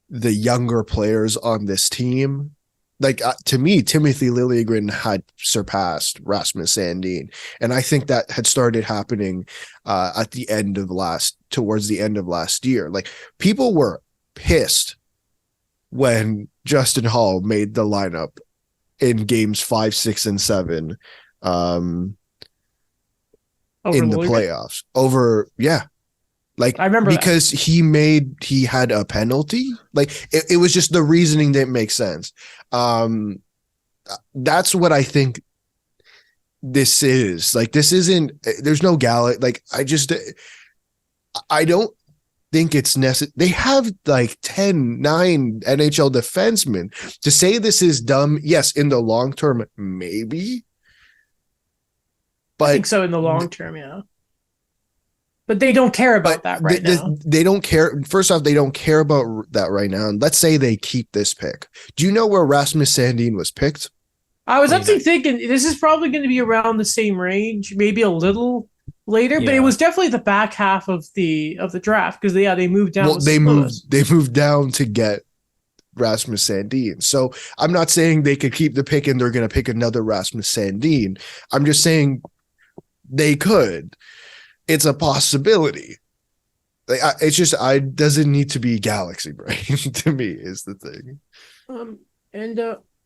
younger players on this team. To me, Timothy Liljegren had surpassed Rasmus Sandin, and I think that had started happening towards the end of last year. Like, people were pissed when Justin Hall made the lineup in games 5, 6, and 7 in the playoffs. I remember because he had a penalty. It was just the reasoning didn't make sense. That's what I think this is. This isn't, there's no I don't think it's necessary. They have 9 NHL defensemen. To say this is dumb, yes, in the long term, maybe. But I think so in the long term, yeah. But they don't care about that right now. They don't care. First off, they don't care about that right now. And let's say they keep this pick. Do you know where Rasmus Sandin was picked? I was actually thinking this is probably going to be around the same range, maybe a little later, but it was definitely the back half of the draft because they moved down. Well, they moved down to get Rasmus Sandin. So I'm not saying they could keep the pick and they're going to pick another Rasmus Sandin. I'm just saying they could. It's a possibility. It's just, doesn't need to be galaxy brain to me is the thing.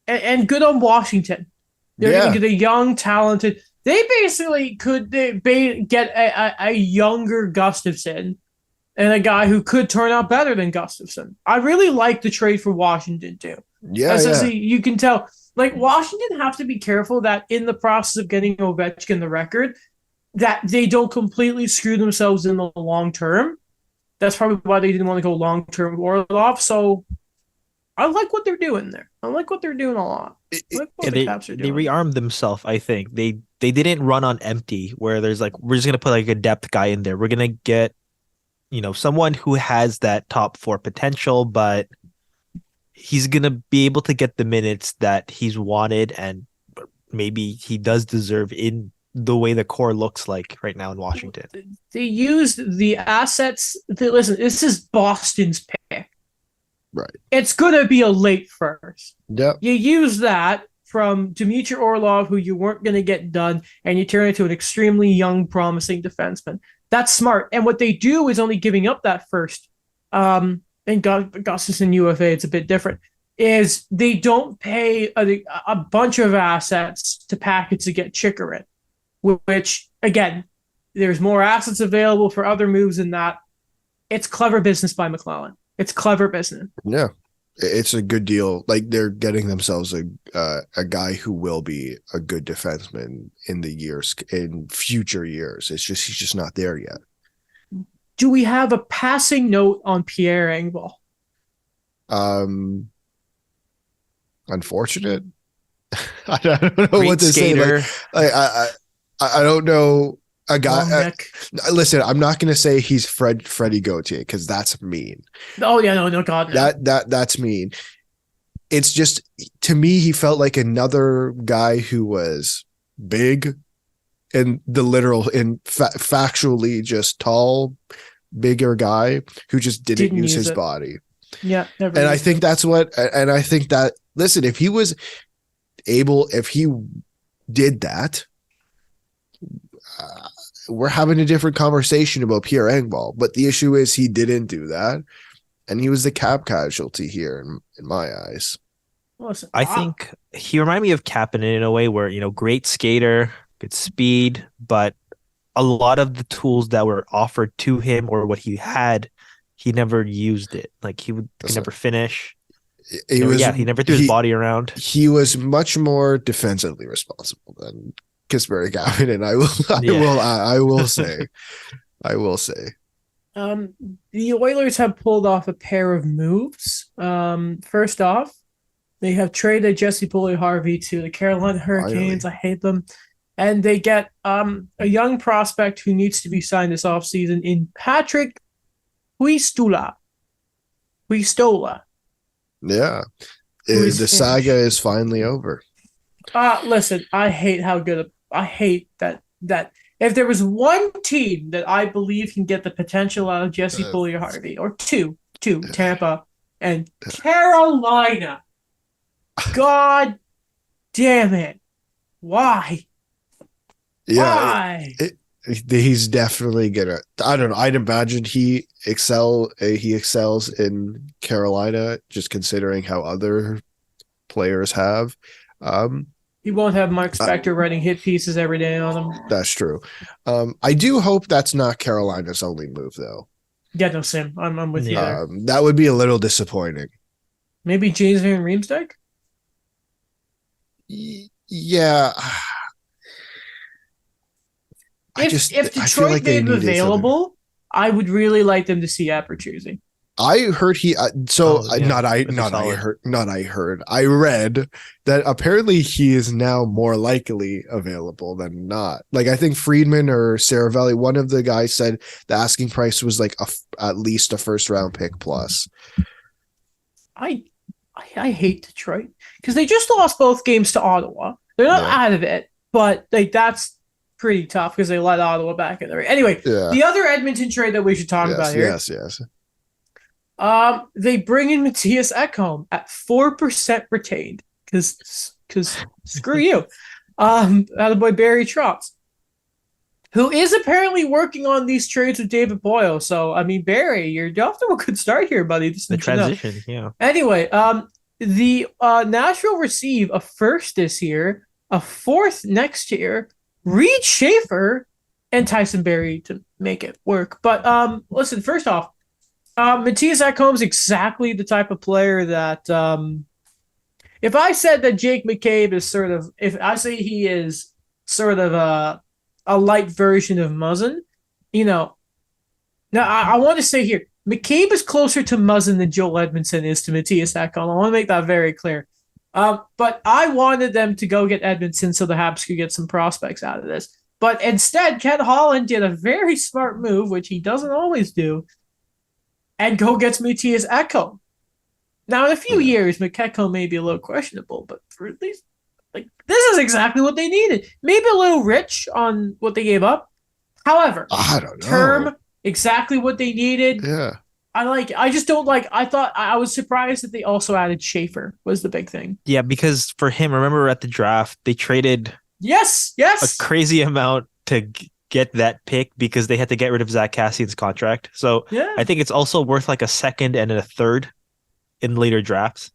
And good on Washington. They're going to get a young, talented. They basically could get a younger Gustafsson and a guy who could turn out better than Gustafsson. I really like the trade for Washington too. Yeah, you can tell like Washington have to be careful that in the process of getting Ovechkin the record, that they don't completely screw themselves in the long term. That's probably why they didn't want to go long term with Orlov. So I like what they're doing there. I like what they're doing a lot. I like what Yeah, the Caps are they doing. rearmed themselves, I think. They didn't run on empty where there's like we're just gonna put like a depth guy in there. We're gonna get, someone who has that top four potential, but he's gonna be able to get the minutes that he's wanted and maybe he does deserve in the way the core looks like right now in Washington. They used the assets. Listen, this is Boston's pick. Right. It's gonna be a late first. Yep. You use that from Dmitry Orlov, who you weren't gonna get done, and you turn it into an extremely young, promising defenseman. That's smart. And what they do is only giving up that first. And Augustus and UFA, it's a bit different. Is they don't pay a bunch of assets to package to get Chikrin, which again, there's more assets available for other moves than that. It's clever business by McClellan. It's clever business. Yeah, it's a good deal. Like they're getting themselves a guy who will be a good defenseman in future years. It's just he's just not there yet. Do we have a passing note on Pierre Engvall? Unfortunate. I don't know Great what to skater. say. Like, I don't know a guy. Listen, I'm not going to say he's Freddie Gauthier because that's mean. Oh yeah, no, God, no. That's mean. It's just to me, he felt like another guy who was big, and the literal and factually just tall, bigger guy who just didn't use his body. Yeah, never. And I think that's what. And I think that listen, if he was able, if he did that. We're having a different conversation about Pierre Engvall, but the issue is he didn't do that, and he was the cap casualty here in my eyes. Listen, I think he reminded me of Kapanen in a way where, great skater, good speed, but a lot of the tools that were offered to him or what he had, he never used it. Like he could never finish. He never threw his body around. He was much more defensively responsible than Kasperi Kapanen, I will say. The Oilers have pulled off a pair of moves. First off, they have traded Jesse Pulley-Harvey to the Carolina Hurricanes. Finally. I hate them. And they get a young prospect who needs to be signed this offseason in Patrick Puistola. Yeah. The saga is finally over. Listen, I hate that if there was one team that I believe can get the potential out of Jesse Pulley-Harvey, or two, Tampa and Carolina. God damn it. Why? Yeah. Why? He's definitely gonna. I don't know. I'd imagine he excels in Carolina, just considering how other players have. He won't have Mike Spector writing hit pieces every day on him. That's true. I do hope that's not Carolina's only move, though. Yeah, no, Sim. I'm with you there. That would be a little disappointing. Maybe James Van Riemsdyk? Yeah. If Detroit made him available, I would really like them to see Apertuzzi. I heard I read that apparently he is now more likely available than not. Like I think Friedman or Saravelli, one of the guys said the asking price was like at least a first round pick plus. I hate Detroit because they just lost both games to Ottawa. They're not out of it, but like that's pretty tough because they let Ottawa back in there. Anyway, the other Edmonton trade that we should talk about here. Yes. They bring in Matthias Ekholm at 4% retained because screw you. Attaboy Barry Trotz, who is apparently working on these trades with David Boyle. So I mean, Barry, you're off to a good start here, buddy. Just the transition, yeah. Anyway, the Nashville receive a first this year, a fourth next year, Reed Schaefer, and Tyson Barrie to make it work. But listen, first off. Matthias Ekholm's exactly the type of player that if I said that Jake McCabe is sort of, if I say he is sort of a light version of Muzzin, you know, now I want to say here, McCabe is closer to Muzzin than Joel Edmondson is to Matthias Ekholm. I want to make that very clear. But I wanted them to go get Edmondson so the Habs could get some prospects out of this. But instead, Ken Holland did a very smart move, which he doesn't always do, and go gets Matthias Ekholm. Now, in a few years, McEcho may be a little questionable, but for at least, like, this is exactly what they needed. Maybe a little rich on what they gave up. However, I don't know. term, exactly what they needed. Yeah. I just don't like, I was surprised that they also added Schaefer was the big thing. Yeah, because for him, remember at the draft, they traded Yes. a crazy amount to get that pick because they had to get rid of Zach Cassian's contract. So Yeah. I think it's also worth like a second and a third in later drafts.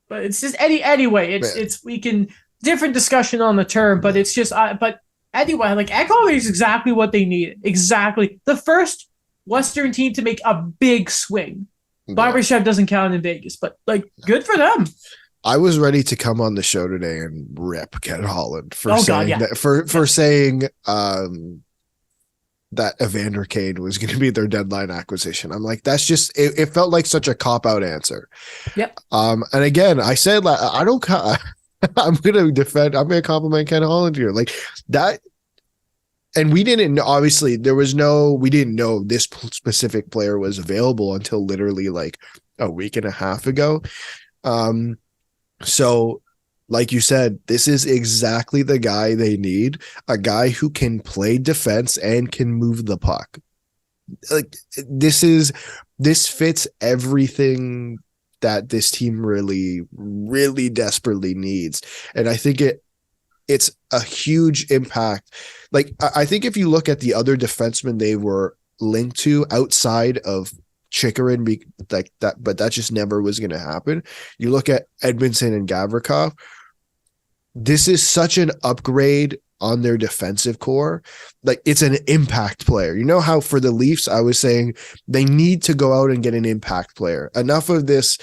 But it's just anyway, it's we can different discussion on the term, but it's just but anyway, like Ekholm is exactly what they needed. Exactly. The first Western team to make a big swing. Barbashev doesn't count in Vegas, but like good for them. I was ready to come on the show today and rip Ken Holland for saying God, yeah. that for saying that Evander Kane was going to be their deadline acquisition. I'm like, that's just it felt like such a cop-out answer. Yep. And again, I said I don't I'm going to compliment Ken Holland here. Like that. And we didn't obviously we didn't know this specific player was available until literally like a week and a half ago. So like you said, this is exactly the guy they need, a guy who can play defense and can move the puck. Like this fits everything that this team really, really desperately needs. And I think it's a huge impact. Like, I think if you look at the other defensemen they were linked to outside of Chikrin, like that, but that just never was going to happen. You look at Edmondson and Gavrikov. This is such an upgrade on their defensive core. Like, it's an impact player. You know how for the Leafs, I was saying they need to go out and get an impact player. Enough of this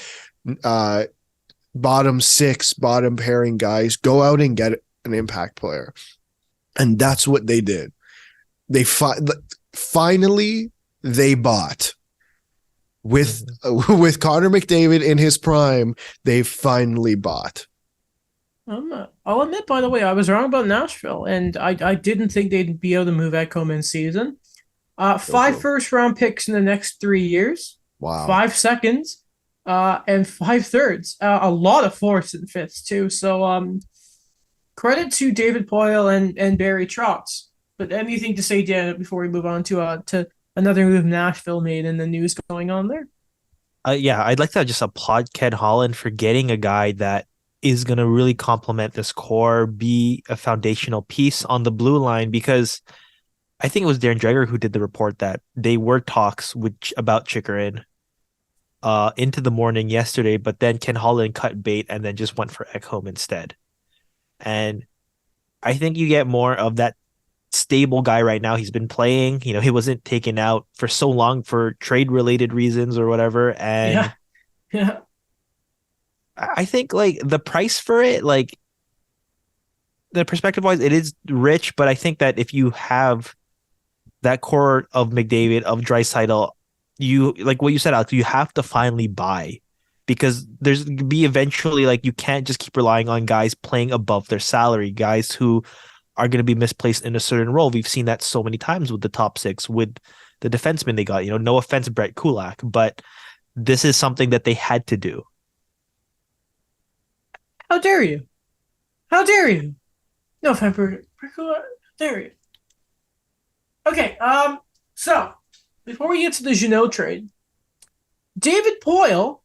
bottom six, bottom pairing guys. Go out and get an impact player. And that's what they did. They finally they bought with Connor McDavid in his prime. They finally bought. I'll admit, by the way, I was wrong about Nashville, and I didn't think they'd be able to move Ekholm in season. 5 first-round picks in the next 3 years. Wow. 5 seconds, and 5 thirds. A lot of fourths and fifths too. So credit to David Poile and Barry Trotz. But anything to say, Dan, before we move on to another move Nashville made and the news going on there? Yeah, I'd like to just applaud Ken Holland for getting a guy that is going to really complement this core, be a foundational piece on the blue line, because I think it was Darren Dreger who did the report that they were talks about Chikrin into the morning yesterday, but then Ken Holland cut bait and then just went for Ekholm instead. And I think you get more of that stable guy right now. He's been playing, he wasn't taken out for so long for trade related reasons or whatever. And yeah. I think like the price for it, like the perspective wise, it is rich, but I think that if you have that core of McDavid, of Draisaitl, you like what you said, Alex, you have to finally buy. Because there's going to be eventually, like, you can't just keep relying on guys playing above their salary, guys who are going to be misplaced in a certain role. We've seen that so many times with the top six, with the defensemen they got. No offense, Brett Kulak, but this is something that they had to do. How dare you? How dare you? No offense, Brett Kulak. How dare you? Okay, so before we get to the Jeannot trade, David Poile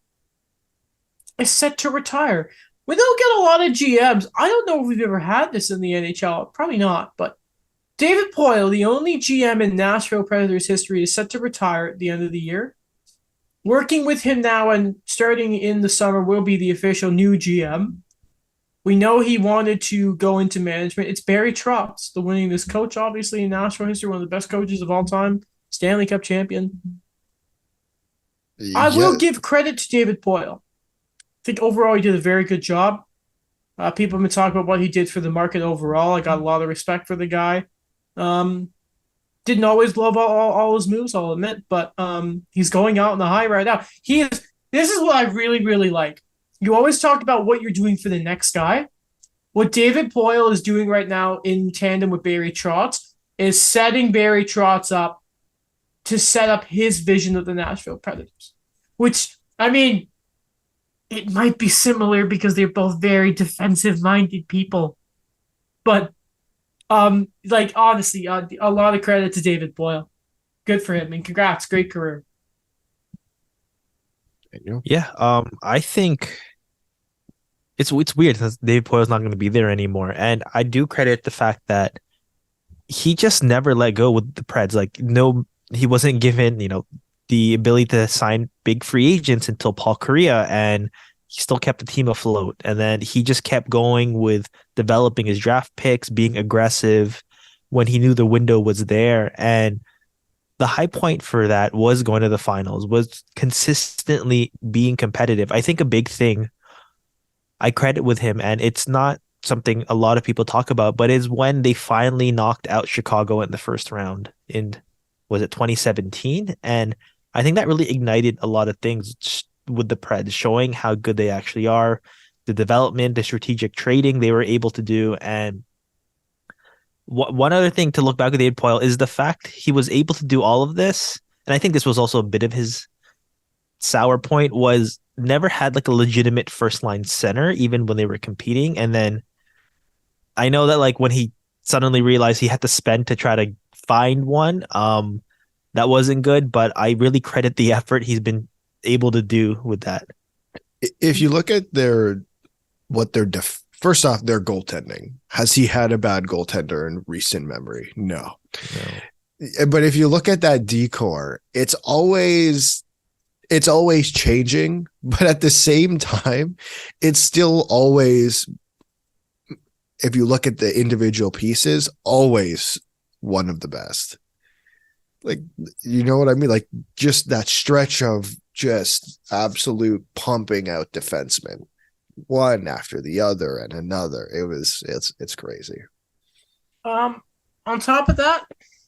is set to retire. We don't get a lot of GMs. I don't know if we've ever had this in the NHL. Probably not. But David Poile, the only GM in Nashville Predators history, is set to retire at the end of the year. Working with him now and starting in the summer will be the official new GM. We know he wanted to go into management. It's Barry Trotz, the winningest coach, obviously, in Nashville history, one of the best coaches of all time, Stanley Cup champion. I will give credit to David Poile. think overall he did a very good job. People have been talking about what he did for the market overall. I got a lot of respect for the guy. Didn't always love all his moves, I'll admit, but he's going out on the high right now. He is. This is what I really, really like. You always talk about what you're doing for the next guy. What David Poile is doing right now in tandem with Barry Trotz is setting Barry Trotz up to set up his vision of the Nashville Predators. Which, I mean, it might be similar because they're both very defensive-minded people. But, honestly, a lot of credit to David Boyle. Good for him, and congrats. Great career. Yeah, I think it's weird because David Poile's not going to be there anymore, and I do credit the fact that he just never let go with the Preds. Like, no, he wasn't given, the ability to sign big free agents until Paul Kariya, and he still kept the team afloat. And then he just kept going with developing his draft picks, being aggressive when he knew the window was there. And the high point for that was going to the finals, was consistently being competitive. I think a big thing I credit with him, and it's not something a lot of people talk about, but is when they finally knocked out Chicago in the first round in, was it 2017? And I think that really ignited a lot of things with the Preds, showing how good they actually are, the development, the strategic trading they were able to do. And one other thing to look back with David Poile is the fact he was able to do all of this. And I think this was also a bit of his sour point, was never had like a legitimate first line center, even when they were competing. And then I know that like when he suddenly realized he had to spend to try to find one, that wasn't good, but I really credit the effort he's been able to do with that. If you look at first off, their goaltending. Has he had a bad goaltender in recent memory? No. But if you look at that decor, it's always changing, but at the same time, it's still always, if you look at the individual pieces, always one of the best. Like, you know what I mean? Like, just that stretch of just absolute pumping out defensemen, one after the other and another. It's crazy. On top of that,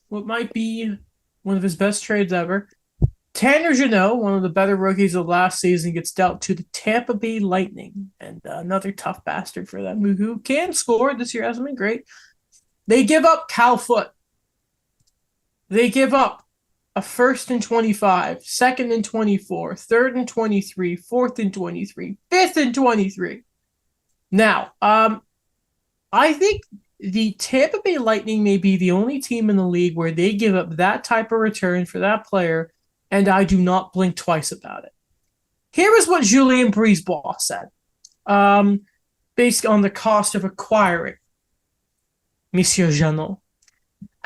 what might be one of his best trades ever, Tanner Jeannot, one of the better rookies of last season, gets dealt to the Tampa Bay Lightning, and another tough bastard for them who can score. This year hasn't been great. They give up Cal Foote. They give up a first and 25, second and 24, third and 23, fourth and 23, fifth and 23. Now, I think the Tampa Bay Lightning may be the only team in the league where they give up that type of return for that player, and I do not blink twice about it. Here is what Julien Brisebois said, based on the cost of acquiring Monsieur Jeannot.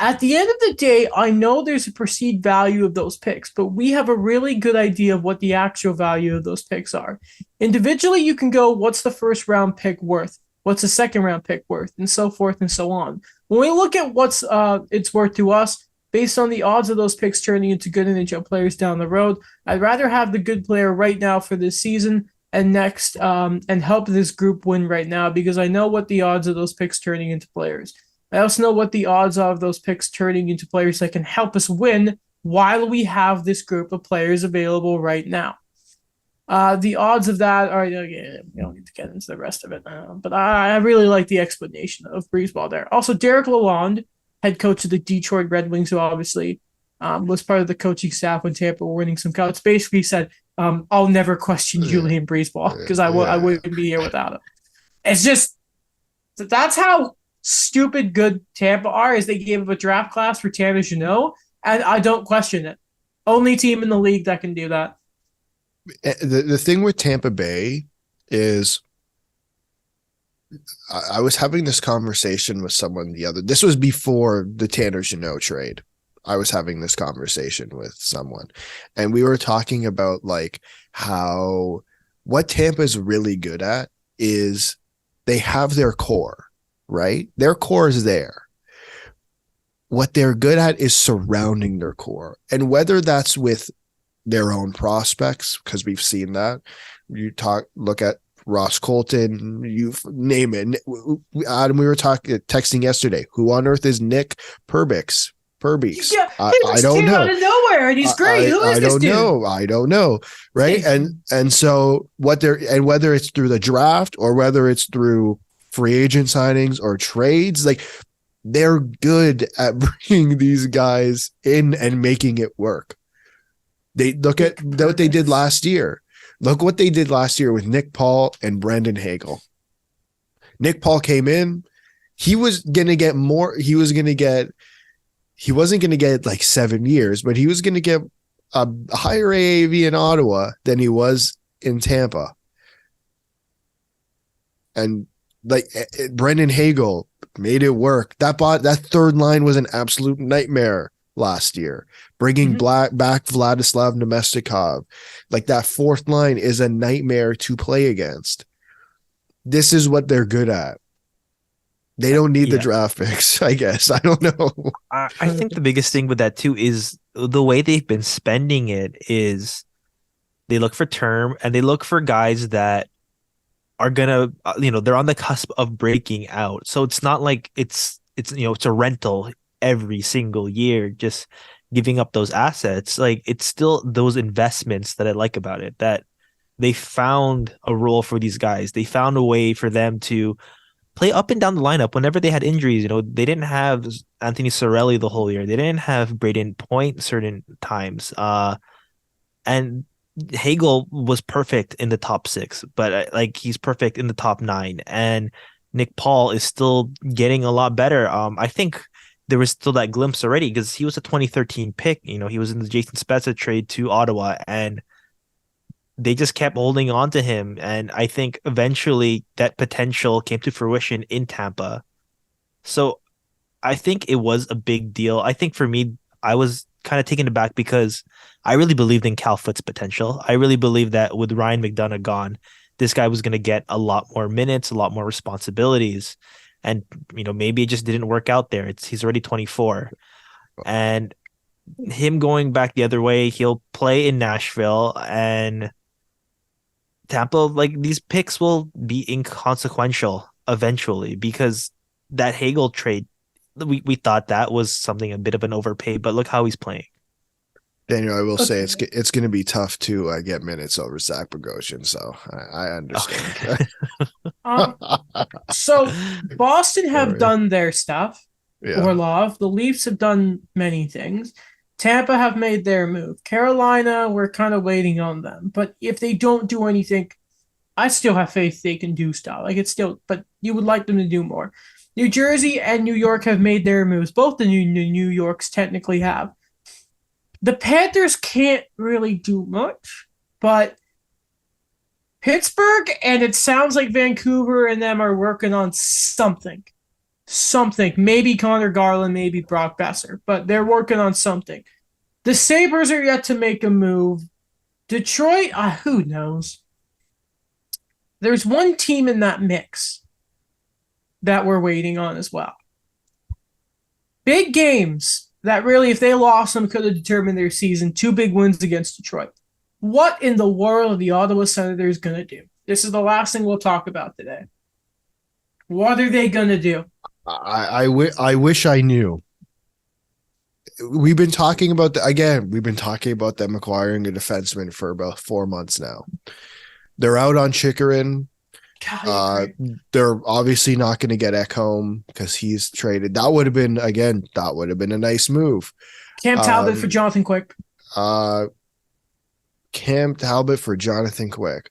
At the end of the day, I know there's a perceived value of those picks, but we have a really good idea of what the actual value of those picks are. Individually, you can go, what's the first round pick worth? What's the second round pick worth? And so forth and so on. When we look at what's it's worth to us, based on the odds of those picks turning into good NHL players down the road, I'd rather have the good player right now for this season and next, and help this group win right now, because I know what the odds of those picks turning into players. I also know what the odds are of those picks turning into players that can help us win while we have this group of players available right now. The odds of that are, we don't need to get into the rest of it, but I really like the explanation of Brisebois there. Also, Derek Lalonde, head coach of the Detroit Red Wings, who obviously was part of the coaching staff when Tampa were winning some cups, basically said, I'll never question Julien Brisebois because I wouldn't be here without him. It's just, that's how stupid good Tampa are, is they gave up a draft class for Tanner Jeannot, and I don't question it. Only team in the league that can do that. The thing with Tampa Bay is, I was having this conversation with someone this was before the Tanner Jeannot trade. I was having this conversation with someone, and we were talking about like how what Tampa's really good at is they have their core. Right? Their core is there. What they're good at is surrounding their core. And whether that's with their own prospects, because we've seen that. Look at Ross Colton, you name it. Adam, we were texting yesterday. Who on earth is Nick Perbix? Yeah, I just don't came know. out of nowhere, and he's great. Who is this dude? I don't know. Right. And so whether it's through the draft or whether it's through free agent signings or trades, like, they're good at bringing these guys in and making it work. They look at what they did last year. Look what they did last year with Nick Paul and Brendan Hagel. Nick Paul came in. He was going to get more. He wasn't going to get like 7 years, but he was going to get a higher AAV in Ottawa than he was in Tampa. And like Brendan Hagel made it work. That third line was an absolute nightmare last year. Bringing back Vladislav Nemestikov, like that fourth line is a nightmare to play against. This is what they're good at. They don't need the draft picks, I guess. I don't know. I think the biggest thing with that too is the way they've been spending it is they look for term and they look for guys that are gonna, they're on the cusp of breaking out. So it's not like it's a rental every single year, just giving up those assets. Like, it's still those investments that I like about it, that they found a role for these guys. They found a way for them to play up and down the lineup whenever they had injuries. They didn't have Anthony Cirelli the whole year. They didn't have Braden Point certain times. And Hagel was perfect in the top 6, but he's perfect in the top 9. And Nick Paul is still getting a lot better. I think there was still that glimpse already because he was a 2013 pick. He was in the Jason Spezza trade to Ottawa, and they just kept holding on to him. And I think eventually that potential came to fruition in Tampa. So I think it was a big deal. I think for me, I was kind of taken aback because I really believed in Cal Foot's potential. I really believed that with Ryan McDonough gone, this guy was going to get a lot more minutes, a lot more responsibilities. And, maybe it just didn't work out there. He's already 24. And him going back the other way, he'll play in Nashville, and Tampa, these picks will be inconsequential eventually, because that Hagel trade, we thought that was something a bit of an overpay, but look how he's playing. Daniel, I will say it's going to be tough to get minutes over Zach Bogosian, so I understand. Okay. So Boston have done their stuff. Yeah. Orlov. The Leafs have done many things. Tampa have made their move. Carolina, we're kind of waiting on them. But if they don't do anything, I still have faith they can do stuff. But you would like them to do more. New Jersey and New York have made their moves. Both the New Yorks technically have. The Panthers can't really do much, but Pittsburgh, and it sounds like Vancouver and them are working on something. Maybe Connor Garland, maybe Brock Besser, but they're working on something. The Sabres are yet to make a move. Detroit, who knows? There's one team in that mix that we're waiting on as well. Big games that really, if they lost them, could have determined their season. 2 big wins against Detroit. What in the world are the Ottawa Senators going to do? This is the last thing we'll talk about today. What are they going to do? I wish I knew. We've been talking about them acquiring a defenseman for about 4 months now. They're out on Chikrin. They're obviously not going to get Ekholm because he's traded. That would have been a nice move. Cam Talbot for Jonathan Quick. Cam Talbot for Jonathan Quick.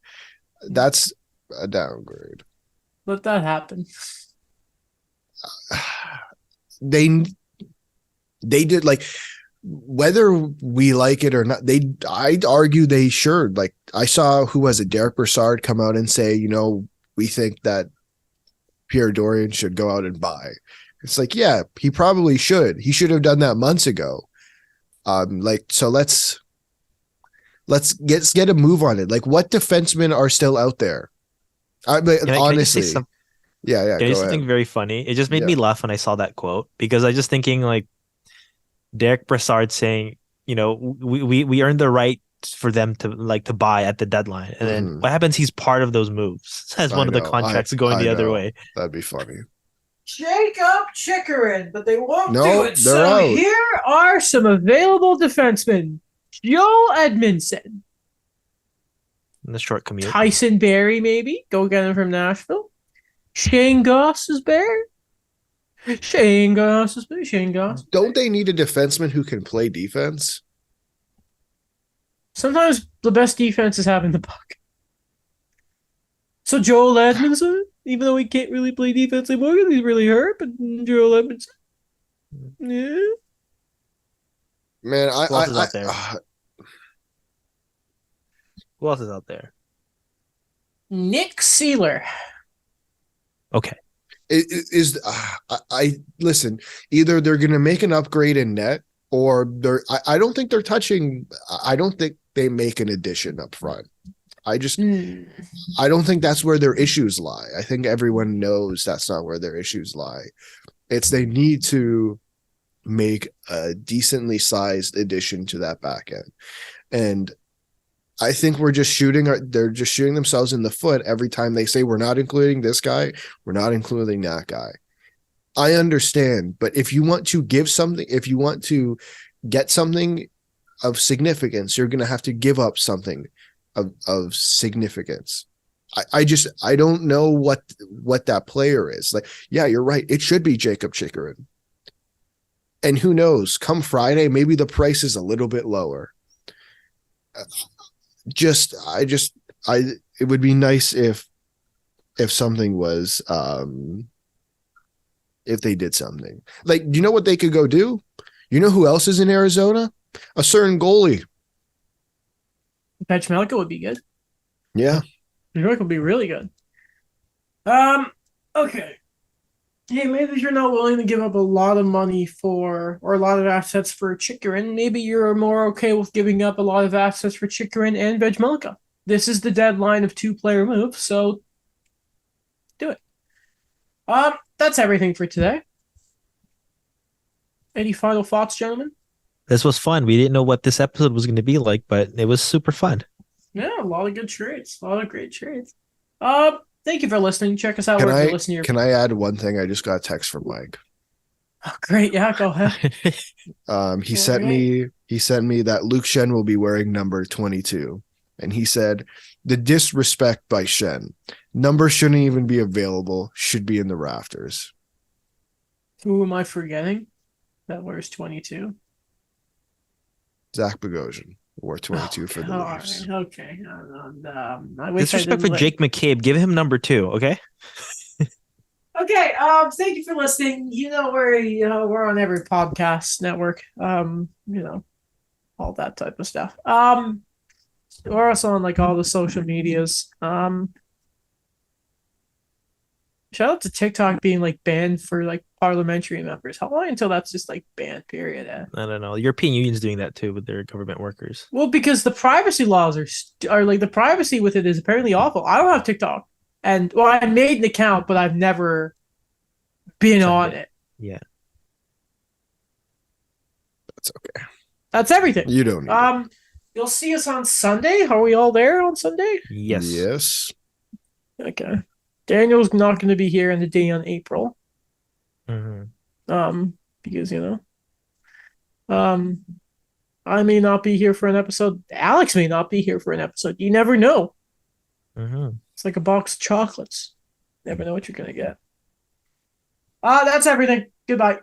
That's a downgrade. Let that happen. They did, whether we like it or not, I'd argue they should. I saw Derek Brassard come out and say, we think that Pierre Dorian should go out and buy. It's yeah, he probably should. He should have done that months ago. So let's get a move on it. What defensemen are still out there? Honestly, yeah. Can I say something very funny? It just made me laugh when I saw that quote, because I was just thinking Derek Brassard saying, we earned the right for them to buy at the deadline. And then Mhm. what happens? He's part of those moves as one of the contracts going I the other know. way. That'd be funny. Jacob Chikrin, but they won't No, do it. they're So out. here are some available defensemen: Joel Edmondson, In the short commute. Tyson Barrie, maybe go get him from Nashville. Shane Goss is there. Shane Goss is there. Shane Goss. Don't they need a defenseman who can play defense? Sometimes the best defense is having the puck. So Joel Edmondson, even though he can't really play defense anymore, he's really hurt. But Joel Edmondson, yeah. Man, Who else is out there? Who else is out there? Nick Seeler. Okay. I listen. Either they're going to make an upgrade in net, or they're. I don't think they're touching. I don't think they make an addition up front. I don't think that's where their issues lie. I think everyone knows that's not where their issues lie. It's they need to make a decently sized addition to that back end, and I think they're just shooting themselves in the foot every time they say we're not including this guy, we're not including that guy. I understand, but if you want to give something, if you want to get something of significance, you're going to have to give up something of significance. I don't know what that player is. Like, yeah, you're right. It should be Jacob Chikrin. And who knows, come Friday, maybe the price is a little bit lower. It would be nice if something was, if they did something. Like, you know what they could go do? You know who else is in Arizona? A certain goalie. Pechmelka would be good. Yeah. New York would be really good. Okay. Hey, maybe if you're not willing to give up a lot of money for, or a lot of assets for Chikrin, maybe you're more okay with giving up a lot of assets for Chikrin and Vejmelka. This is the deadline of 2-player moves, so do it. That's everything for today. Any final thoughts, gentlemen? This was fun. We didn't know what this episode was going to be like, but it was super fun. Yeah, a lot of good trades. A lot of great trades. Thank you for listening. Check us out wherever you listen to your... Can I add one thing? I just got a text from Mike. Oh, great. Yeah, go ahead. He sent me that Luke Schenn will be wearing number 22. And he said, the disrespect by Schenn. Number shouldn't even be available. Should be in the rafters. Who am I forgetting? That wears 22. Zach Bogosian wore 22 for the Leafs. Right, okay. I wish Disrespect for Jake McCabe. Give him number 2, okay? Okay. Thank you for listening. We're on every podcast network. All that type of stuff. We're also on all the social medias. Shout out to TikTok being banned for parliamentary members. How long until that's just banned? Period. I don't know. European Union's doing that too with their government workers. Well, because the privacy laws are the privacy with it is apparently awful. I don't have TikTok, and I made an account, but I've never been on it. Yeah, that's okay. That's everything. You don't need it. You'll see us on Sunday. Are we all there on Sunday? Yes. Okay. Daniel's not going to be here in the day on April. Mm-hmm. Because I may not be here for an episode. Alex may not be here for an episode. You never know. Mm-hmm. It's like a box of chocolates. Never know what you're going to get. That's everything. Goodbye.